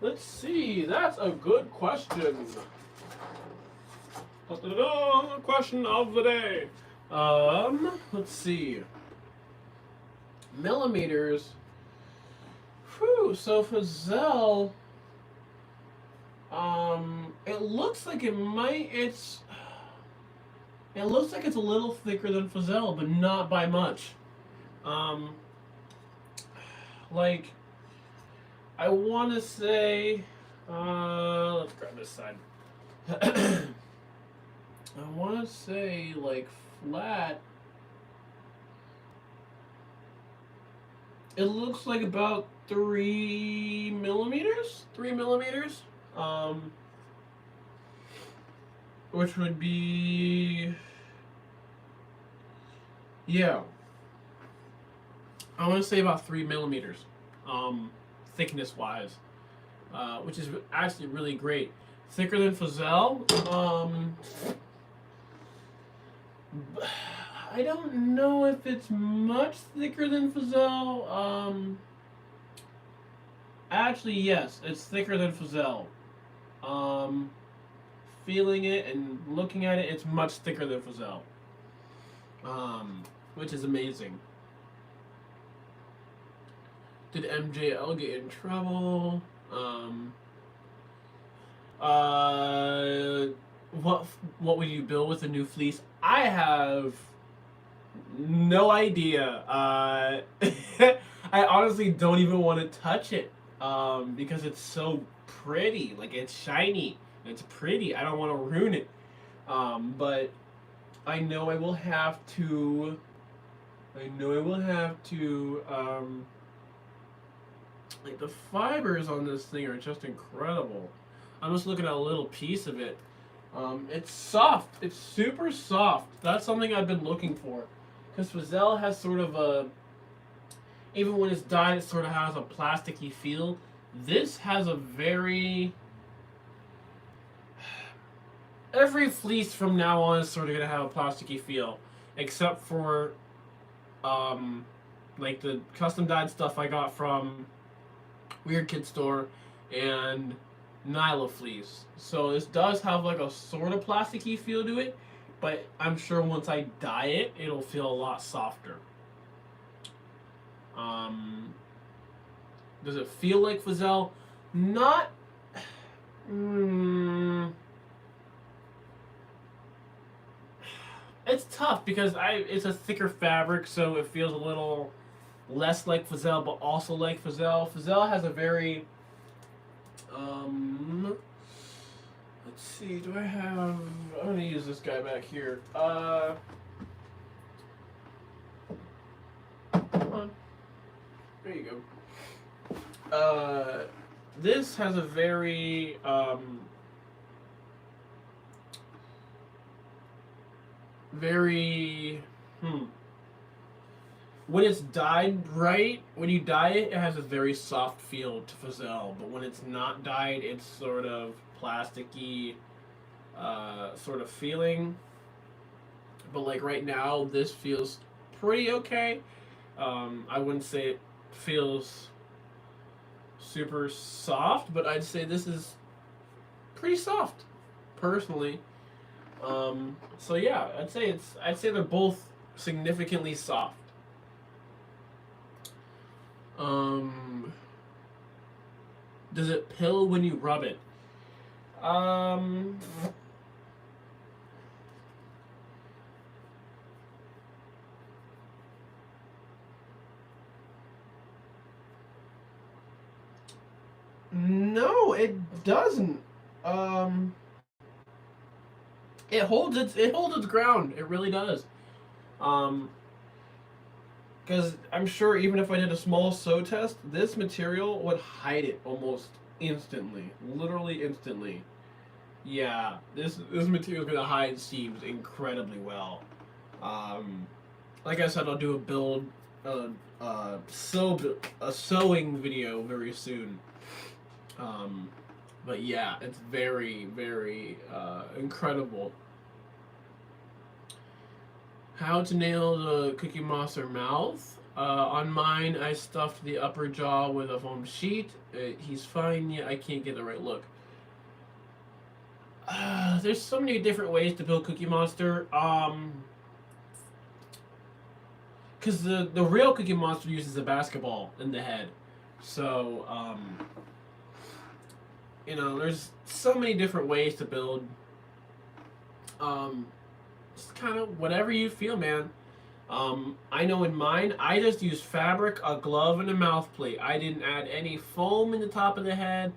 Let's see. That's a good question. Question of the day. Let's see. Millimeters. Whew. So Fazelle. It looks like it looks like it's a little thicker than Fazelle, but not by much. Like, I want to say, let's grab this side. I want to say, like, flat. It looks like about 3 millimeters? 3 millimeters? Which would be, yeah, I want to say about 3 millimeters, thickness wise, which is actually really great. Thicker than Fazelle. I don't know if it's much thicker than Fazelle. Actually, yes, it's thicker than Fazelle. Feeling it and looking at it, it's much thicker than Fazelle, which is amazing. Did MJL get in trouble? What would you build with a new fleece? I have no idea. I honestly don't even want to touch it, because it's so pretty. Like, it's shiny. It's pretty. I don't want to ruin it. But I know I will have to. Like, the fibers on this thing are just incredible. I'm just looking at a little piece of it. It's soft. It's super soft. That's something I've been looking for. Because Fazelle has sort of a, even when it's dyed, it sort of has a plasticky feel. This has a very, every fleece from now on is sort of going to have a plasticky feel. Except for, like the custom dyed stuff I got from Weird Kid Store and Nyla fleece. So this does have like a sort of plasticky feel to it, but I'm sure once I dye it, it'll feel a lot softer. Does it feel like Fazelle? Not. it's tough because it's a thicker fabric, so it feels a little less like Fazelle, but also like Fazelle. Fazelle has a very let's see. Do I have? I'm gonna use this guy back here. Come on. There you go. This has a very very when it's dyed right, when you dye it, it has a very soft feel to Fazelle. But when it's not dyed, it's sort of plasticky, sort of feeling. But like right now, this feels pretty okay. I wouldn't say it feels super soft, but I'd say this is pretty soft, personally. So yeah, I'd say they're both significantly soft. Um, does it pill when you rub it? Um, no, it doesn't. Um, it holds its ground. It really does. Um, because I'm sure even if I did a small sew test, this material would hide it almost instantly, literally instantly. Yeah, this material is gonna hide seams incredibly well. Um, like I said, I'll do a build, a sewing video very soon. Um, but yeah, it's very very incredible. How to nail the Cookie Monster mouth? On mine, I stuffed the upper jaw with a foam sheet. He's fine, yet I can't get the right look. There's so many different ways to build Cookie Monster. Because the real Cookie Monster uses a basketball in the head, so there's so many different ways to build. Um, just kind of whatever you feel, man. I know in mine, I just used fabric, a glove, and a mouth plate. I didn't add any foam in the top of the head.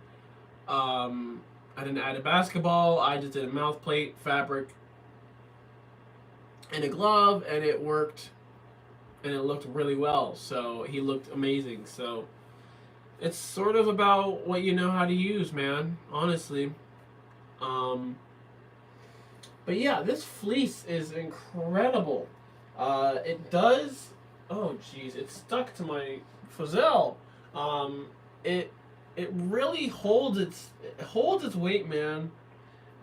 Um, I didn't add a basketball. I just did a mouth plate, fabric, and a glove, and it worked, and it looked really well. So he looked amazing. So it's sort of about what you know how to use, man. Honestly. Um, but yeah, this fleece is incredible. It does. Oh, jeez, it stuck to my Fazelle. Um, it it really holds its weight, man.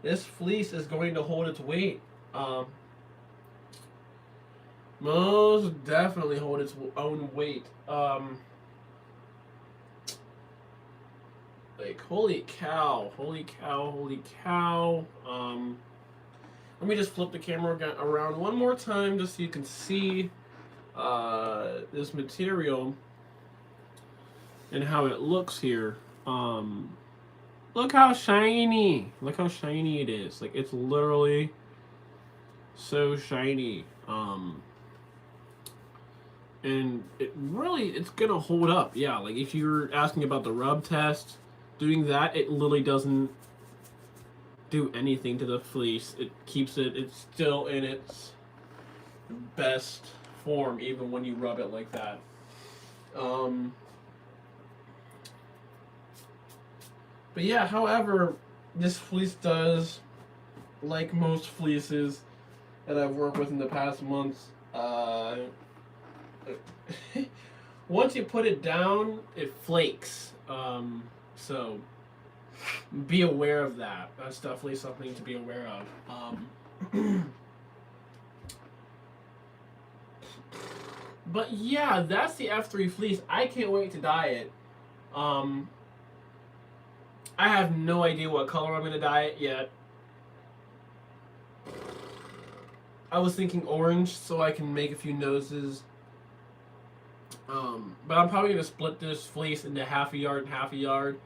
This fleece is going to hold its weight. Um, Most definitely hold its own weight. Like holy cow, holy cow, holy cow. Let me just flip the camera around one more time just so you can see this material and how it looks here. Look how shiny! Look how shiny it is. Like it's literally so shiny. And it's gonna hold up. Yeah, like if you're asking about the rub test, doing that, it literally doesn't do anything to the fleece. It keeps it. It's still in its best form, even when you rub it like that. Um, but yeah, however, this fleece does, like most fleeces that I've worked with in the past months, once you put it down, it flakes. So be aware of that. That's definitely something to be aware of. But yeah, that's the F3 fleece. I can't wait to dye it. Um, I have no idea what color I'm gonna dye it yet. I was thinking orange so I can make a few noses. But I'm probably gonna split this fleece into half a yard and half a yard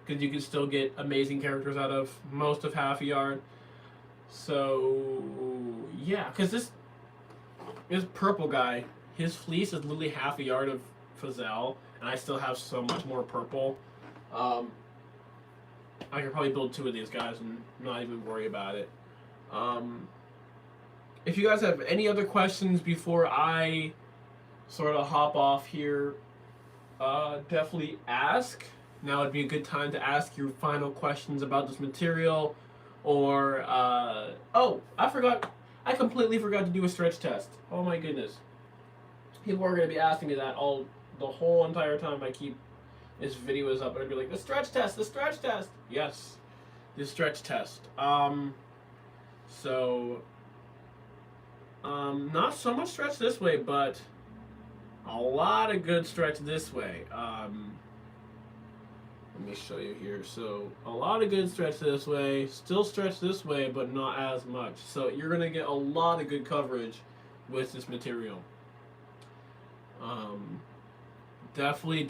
because you can still get amazing characters out of most of half a yard. So yeah, because this purple guy, his fleece is literally half a yard of Fazelle, and I still have so much more purple. Um, I could probably build 2 of these guys and not even worry about it. Um, if you guys have any other questions before I sort of hop off here, definitely ask. Now would be a good time to ask your final questions about this material, or oh, I forgot. I completely forgot to do a stretch test. Oh my goodness. People are going to be asking me that the whole entire time I keep this video is up. I'd be like, the stretch test, the stretch test. Yes, the stretch test. So, not so much stretch this way, but a lot of good stretch this way. Let me show you here. So, a lot of good stretch this way, still stretch this way, but not as much. So, you're going to get a lot of good coverage with this material. Definitely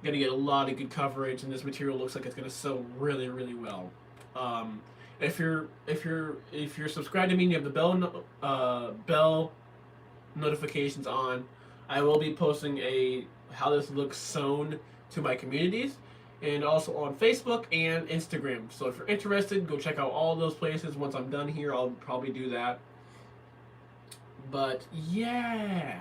gonna get a lot of good coverage, and this material looks like it's gonna sew really, really well. If you're subscribed to me and you have the bell notifications on, I will be posting how this looks sewn to my communities, and also on Facebook and Instagram. So if you're interested, go check out all those places. Once I'm done here, I'll probably do that. But yeah.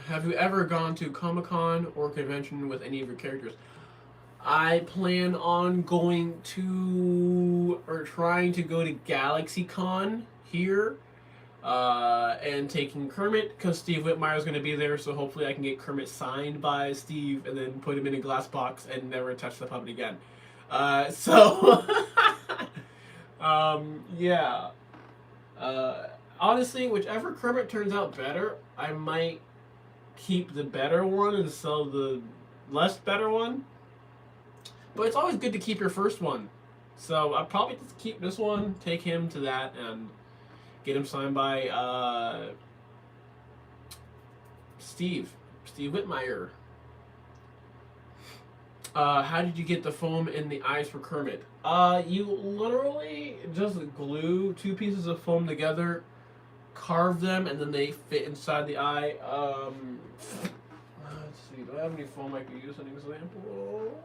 Have you ever gone to Comic-Con or convention with any of your characters? I plan on going to, or trying to go to GalaxyCon here, and taking Kermit, because Steve Whitmire is going to be there, so hopefully I can get Kermit signed by Steve and then put him in a glass box and never touch the puppet again. Yeah. Honestly, whichever Kermit turns out better, I might keep the better one and sell the less better one. But it's always good to keep your first one. So I'll probably just keep this one, take him to that, and get him signed by Steve Whitmire. How did you get the foam in the eyes for Kermit? You literally just glue 2 pieces of foam together, carve them, and then they fit inside the eye. Let's see, do I have any foam I can use as an example?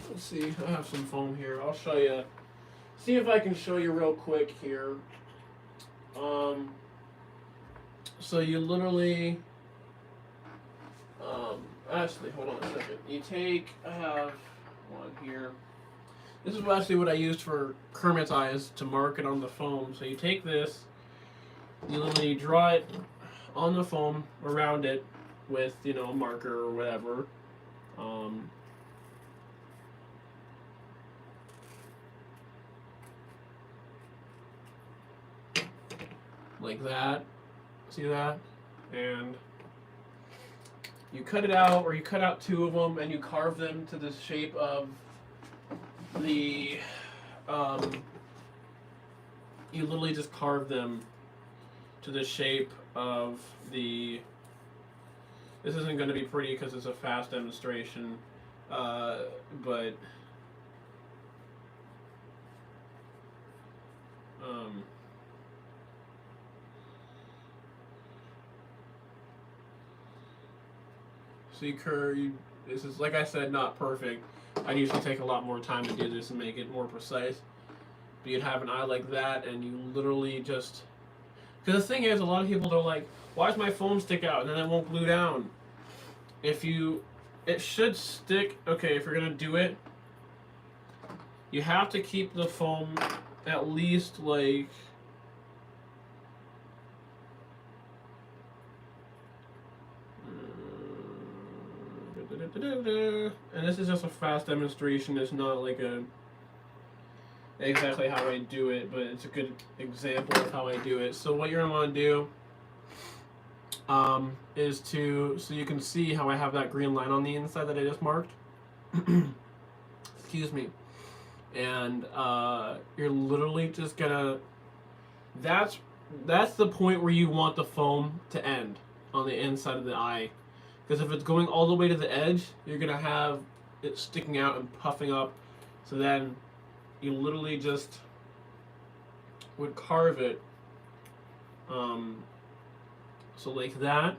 Let's see, I have some foam here. I'll show you. See if I can show you real quick here. So you literally, actually, hold on a second. I have one here. This is actually what I used for Kermit's eyes to mark it on the foam. So you take this, you literally draw it on the foam around it with, a marker or whatever. Like that. See that? And you cut it out, or you cut out 2 of them, and you carve them to the shape of the, you literally just carve them to the shape of the, this isn't going to be pretty because it's a fast demonstration, but, so this is, like I said, not perfect. I'd usually take a lot more time to do this and make it more precise. But you'd have an eye like that, and you literally just... Because the thing is, a lot of people are like, why does my foam stick out and then it won't glue down? It should stick... Okay, if you're going to do it, you have to keep the foam at least like... And this is just a fast demonstration. It's not like exactly how I do it, but it's a good example of how I do it. So what you're gonna want to do is so you can see how I have that green line on the inside that I just marked. Excuse me. And you're literally just gonna. That's the point where you want the foam to end on the inside of the eye. Because if it's going all the way to the edge, you're gonna have it sticking out and puffing up. So then you literally just would carve it. So like that.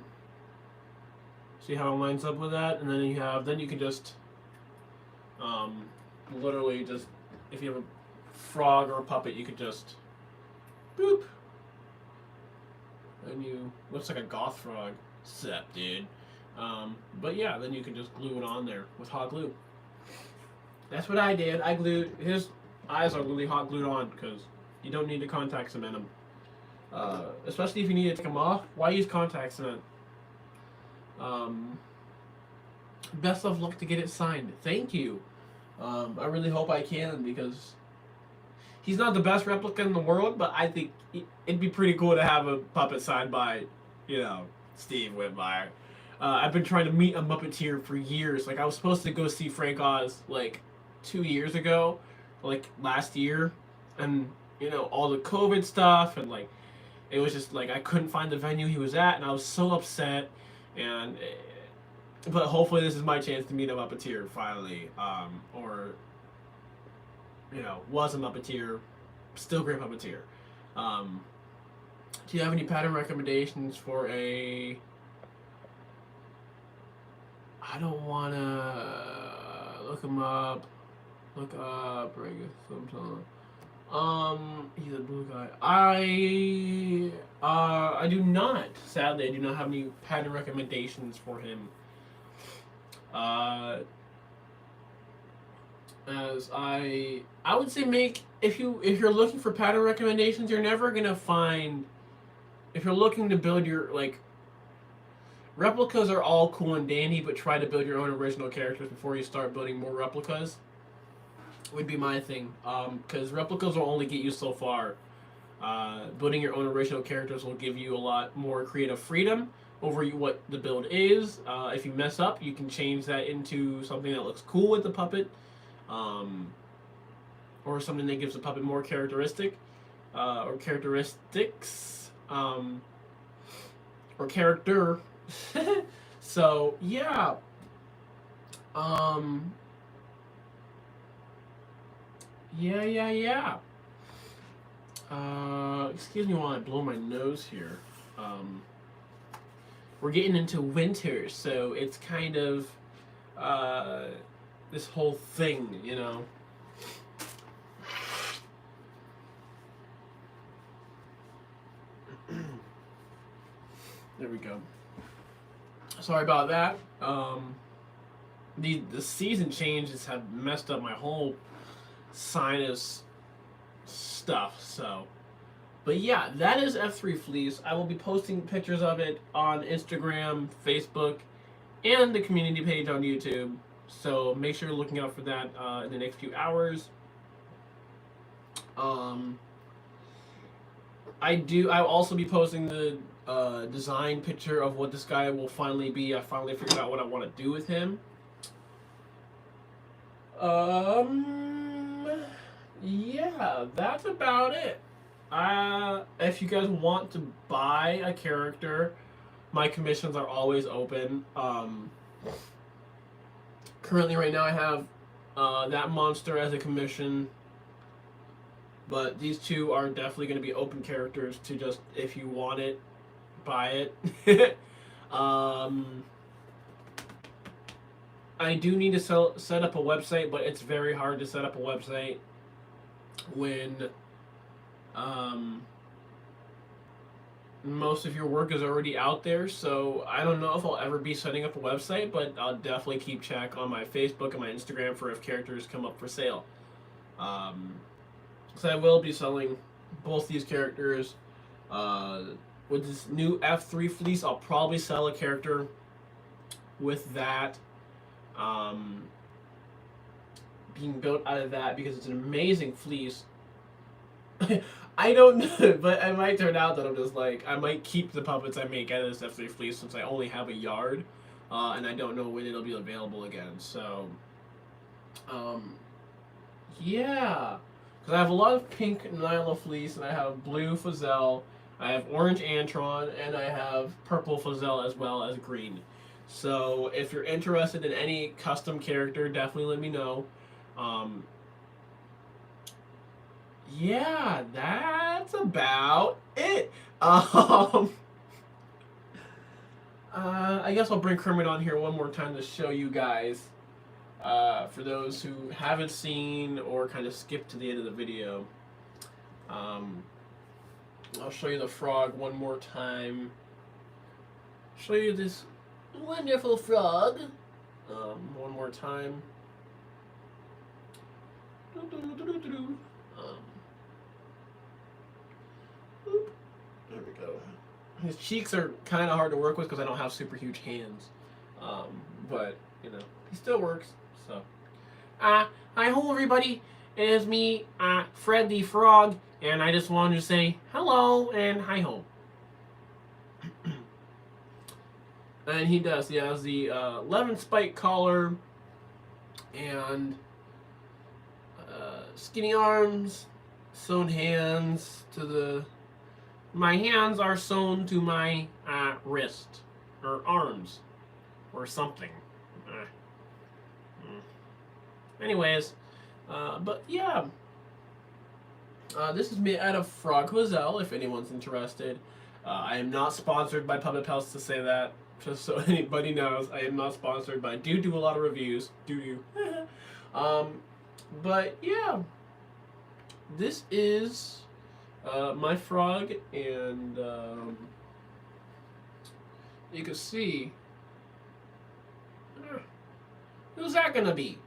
See how it lines up with that, and then you can just literally just, if you have a frog or a puppet, you could just boop, and you looks like a goth frog. Sup, dude. But yeah, then you can just glue it on there with hot glue. That's what I did. I glued his eyes are literally hot glued on because you don't need to contact cement them. Especially if you need to take them off. Why use contact cement? Best of luck to get it signed. Thank you. I really hope I can, because he's not the best replica in the world, but I think it'd be pretty cool to have a puppet signed by, Steve Whitmire. I've been trying to meet a Muppeteer for years. Like, I was supposed to go see Frank Oz, 2 years ago, last year, and, all the COVID stuff, and, it was just, I couldn't find the venue he was at, and I was so upset, but hopefully this is my chance to meet a Muppeteer, finally, or, was a Muppeteer, still great Muppeteer. Do you have any pattern recommendations for a... I don't want to look him up. Look up, Regis sometime. He's a blue guy. I do not. Sadly, I do not have any pattern recommendations for him. As I would say, if you're looking for pattern recommendations, you're never gonna find. If you're looking to build your replicas are all cool and dandy, but try to build your own original characters before you start building more replicas. Would be my thing, because replicas will only get you so far. Building your own original characters will give you a lot more creative freedom over what the build is. If you mess up, you can change that into something that looks cool with the puppet, or something that gives the puppet more characteristics, or character. So yeah. Yeah. Excuse me while I blow my nose here. We're getting into winter, so it's kind of this whole thing, There we go. Sorry about that. The season changes have messed up my whole sinus stuff, so. But yeah, that is F3 Fleece. I will be posting pictures of it on Instagram, Facebook, and the community page on YouTube. So make sure you're looking out for that in the next few hours. I'll also be posting the design picture of what this guy will finally be. I finally figured out what I want to do with him. Yeah, that's about it. If you guys want to buy a character, my commissions are always open. Currently, right now, I have that monster as a commission, but these two are definitely going to be open characters to just, if you want it, buy it. I do need to set up a website, but it's very hard to set up a website when most of your work is already out there. So I don't know if I'll ever be setting up a website, but I'll definitely keep check on my Facebook and my Instagram for if characters come up for sale. So I will be selling both these characters. With this new F3 Fleece, I'll probably sell a character with that. Being built out of that because it's an amazing fleece. I don't know, but it might turn out that I'm just I might keep the puppets I make out of this F3 Fleece since I only have a yard, and I don't know when it'll be available again. So, yeah, because I have a lot of pink Nyla Fleece, and I have blue Fazelle, I have orange Antron, and I have purple Fazelle as well as green. So if you're interested in any custom character, definitely let me know. Um, yeah, that's about it. I guess I'll bring Kermit on here one more time to show you guys. For those who haven't seen or kind of skipped to the end of the video, um, I'll show you the frog one more time. Show you this wonderful frog one more time. There we go. His cheeks are kind of hard to work with because I don't have super huge hands, but you know he still works. So, hi ho everybody, it is me, Fred the Frog, and I just wanted to say hello and hi ho. And he does. He has the 11 spike collar and skinny arms, sewn hands to the. My hands are sewn to my wrist or arms or something. Anyways, but yeah. This is made out of Frog Hazel, if anyone's interested. I am not sponsored by Puppet Pals to say that, just so anybody knows. I am not sponsored, but I do a lot of reviews. Do you? But yeah, this is my frog, and you can see. Who's that gonna be?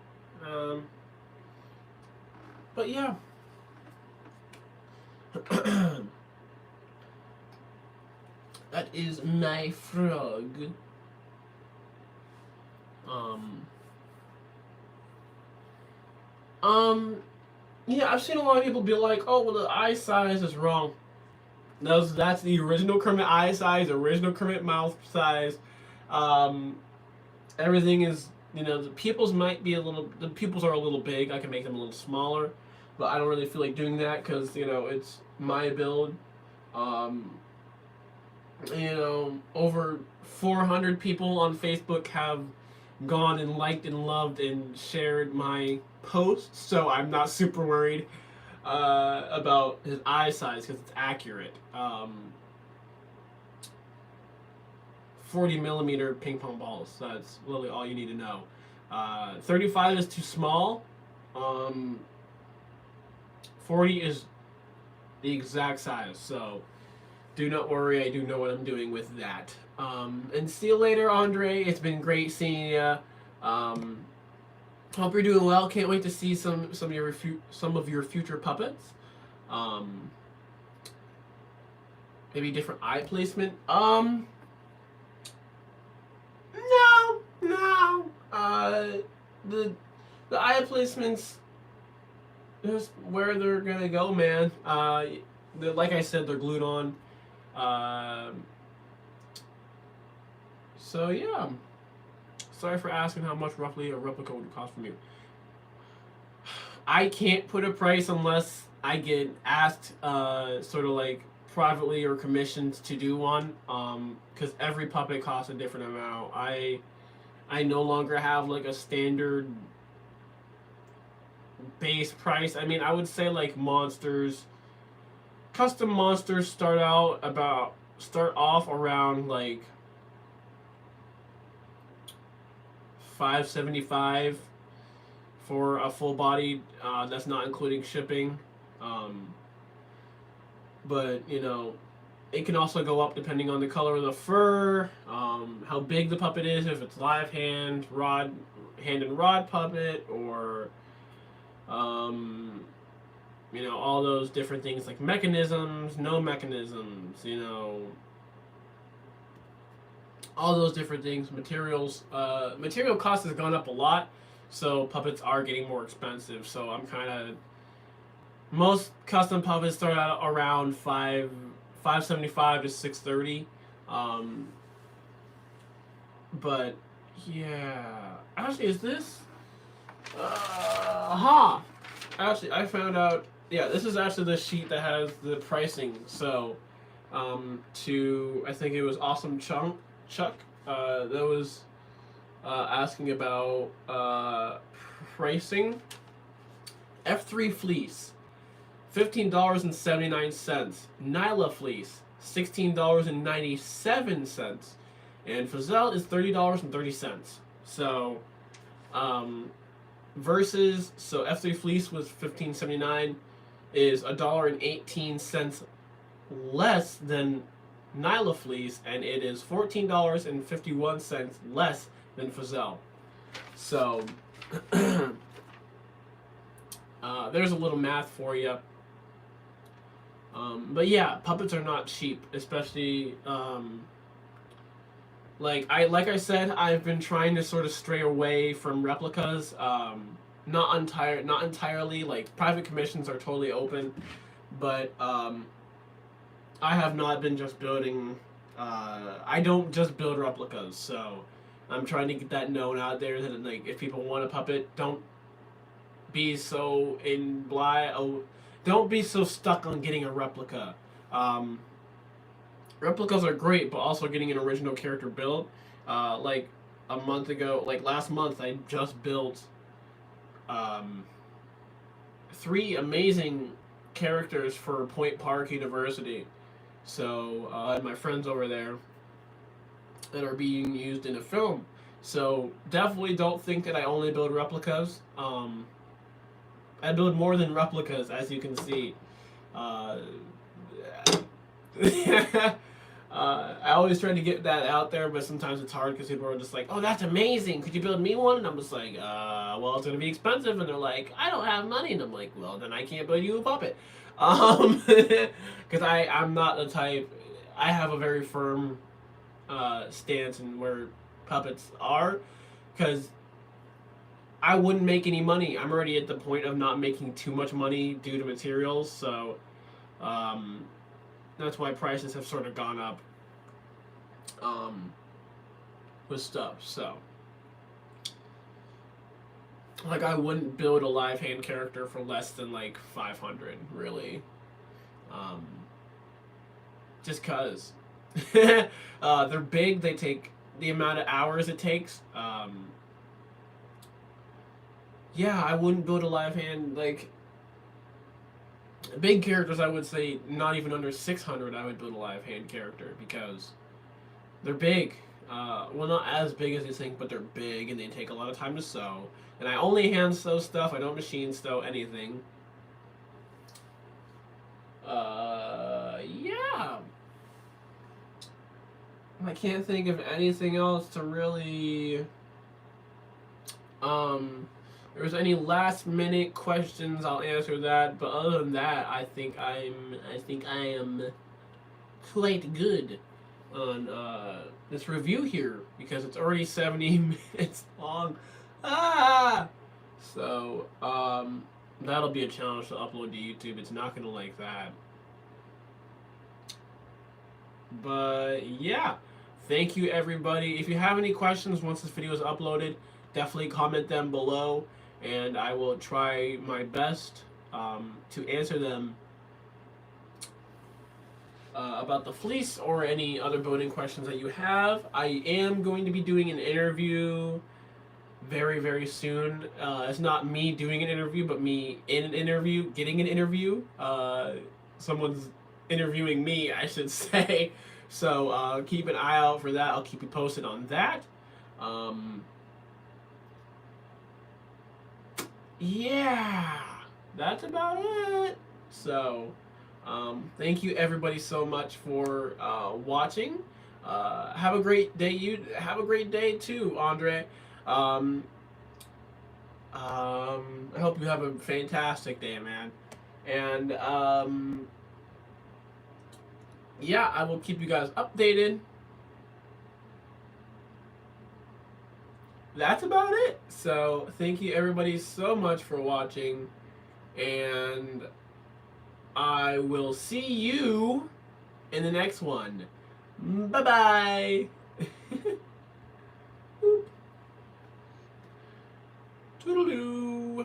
But yeah. That is my frog. Yeah, I've seen a lot of people be like, "Oh, well, the eye size is wrong." That's the original Kermit eye size, original Kermit mouth size. Um, Everything is, the pupils might be the pupils are a little big. I can make them a little smaller, but I don't really feel like doing that because it's my build. Over 400 people on Facebook have gone and liked and loved and shared my posts, so I'm not super worried about his eye size because it's accurate. 40 millimeter ping pong balls. That's really all you need to know. 35 is too small. 40 is the exact size. So do not worry. I do know what I'm doing with that. And see you later, Andre. It's been great seeing you. Hope you're doing well. Can't wait to see some of your future puppets. Maybe different eye placement. No. The eye placements is where they're gonna go, man. Like I said, they're glued on. So yeah. Sorry for asking how much roughly a replica would cost from you. I can't put a price unless I get asked, sort of like privately or commissioned to do one. Because every puppet costs a different amount. I no longer have like a standard base price. I mean, I would say like custom monsters start off around like $575 for a full body. That's not including shipping. But it can also go up depending on the color of the fur, how big the puppet is, if it's live hand and rod puppet, or all those different things like mechanisms, no mechanisms, all those different things, materials. Material cost has gone up a lot, so puppets are getting more expensive. So most custom puppets start out around $575 to $630. But yeah, actually, is this? Actually, I found out. Yeah, this is actually the sheet that has the pricing. So, I think it was Awesome Chuck. That was asking about pricing. F3 Fleece, $15.79. Nyla Fleece, $16.97. And Fazelle is $30.30. So, versus, so F3 Fleece was $15.79, is $1.18 less than Nyla Fleece, and it is $14.51 less than Fazelle. So, there's a little math for you. But yeah, puppets are not cheap, especially like I said, I've been trying to sort of stray away from replicas. Not entirely. Like private commissions are totally open, but I have not been just building. I don't just build replicas, so I'm trying to get that known out there that like if people want a puppet, don't be so don't be so stuck on getting a replica. Um, Replicas are great, but also getting an original character built. Like a month ago, like last month, I just built um, three amazing characters for Point Park University. So, and my friends over there that are being used in a film. So, definitely don't think that I only build replicas. I build more than replicas, as you can see. Uh, I always try to get that out there, but sometimes it's hard because people are just like, "Oh, that's amazing! Could you build me one?" And I'm just like, well, it's gonna be expensive." And they're like, "I don't have money," and I'm like, "Well, then I can't build you a puppet," because I'm not the type. I have a very firm stance in where puppets are, because I wouldn't make any money. I'm already at the point of not making too much money due to materials, so um, that's why prices have sort of gone up with stuff. So, like, I wouldn't build a live hand character for less than like 500, really. Um, just cause they're big, they take the amount of hours it takes. Yeah, I wouldn't build a live hand like big characters. I would say not even under 600. I would build a live hand character because they're big. Well, not as big as you think, but they're big and they take a lot of time to sew. And I only hand sew stuff. I don't machine sew anything. Yeah. I can't think of anything else to really. If there's any last minute questions, I'll answer that. But other than that, I think I am quite good on this review here because it's already 70 minutes long. Ah! So, that'll be a challenge to upload to YouTube. It's not gonna like that. But yeah, thank you everybody. If you have any questions once this video is uploaded, definitely comment them below, and I will try my best to answer them about the fleece or any other building questions that you have. I am going to be doing an interview very, very soon. It's not me doing an interview, but me in an interview, getting an interview. Someone's interviewing me, I should say. So keep an eye out for that. I'll keep you posted on that. Yeah, that's about it. So, thank you everybody so much for watching. Have a great day. You have a great day too, Andre. I hope you have a fantastic day, man. And yeah, I will keep you guys updated. That's about it. So, thank you everybody so much for watching. And I will see you in the next one. Bye-bye. Toodaloo.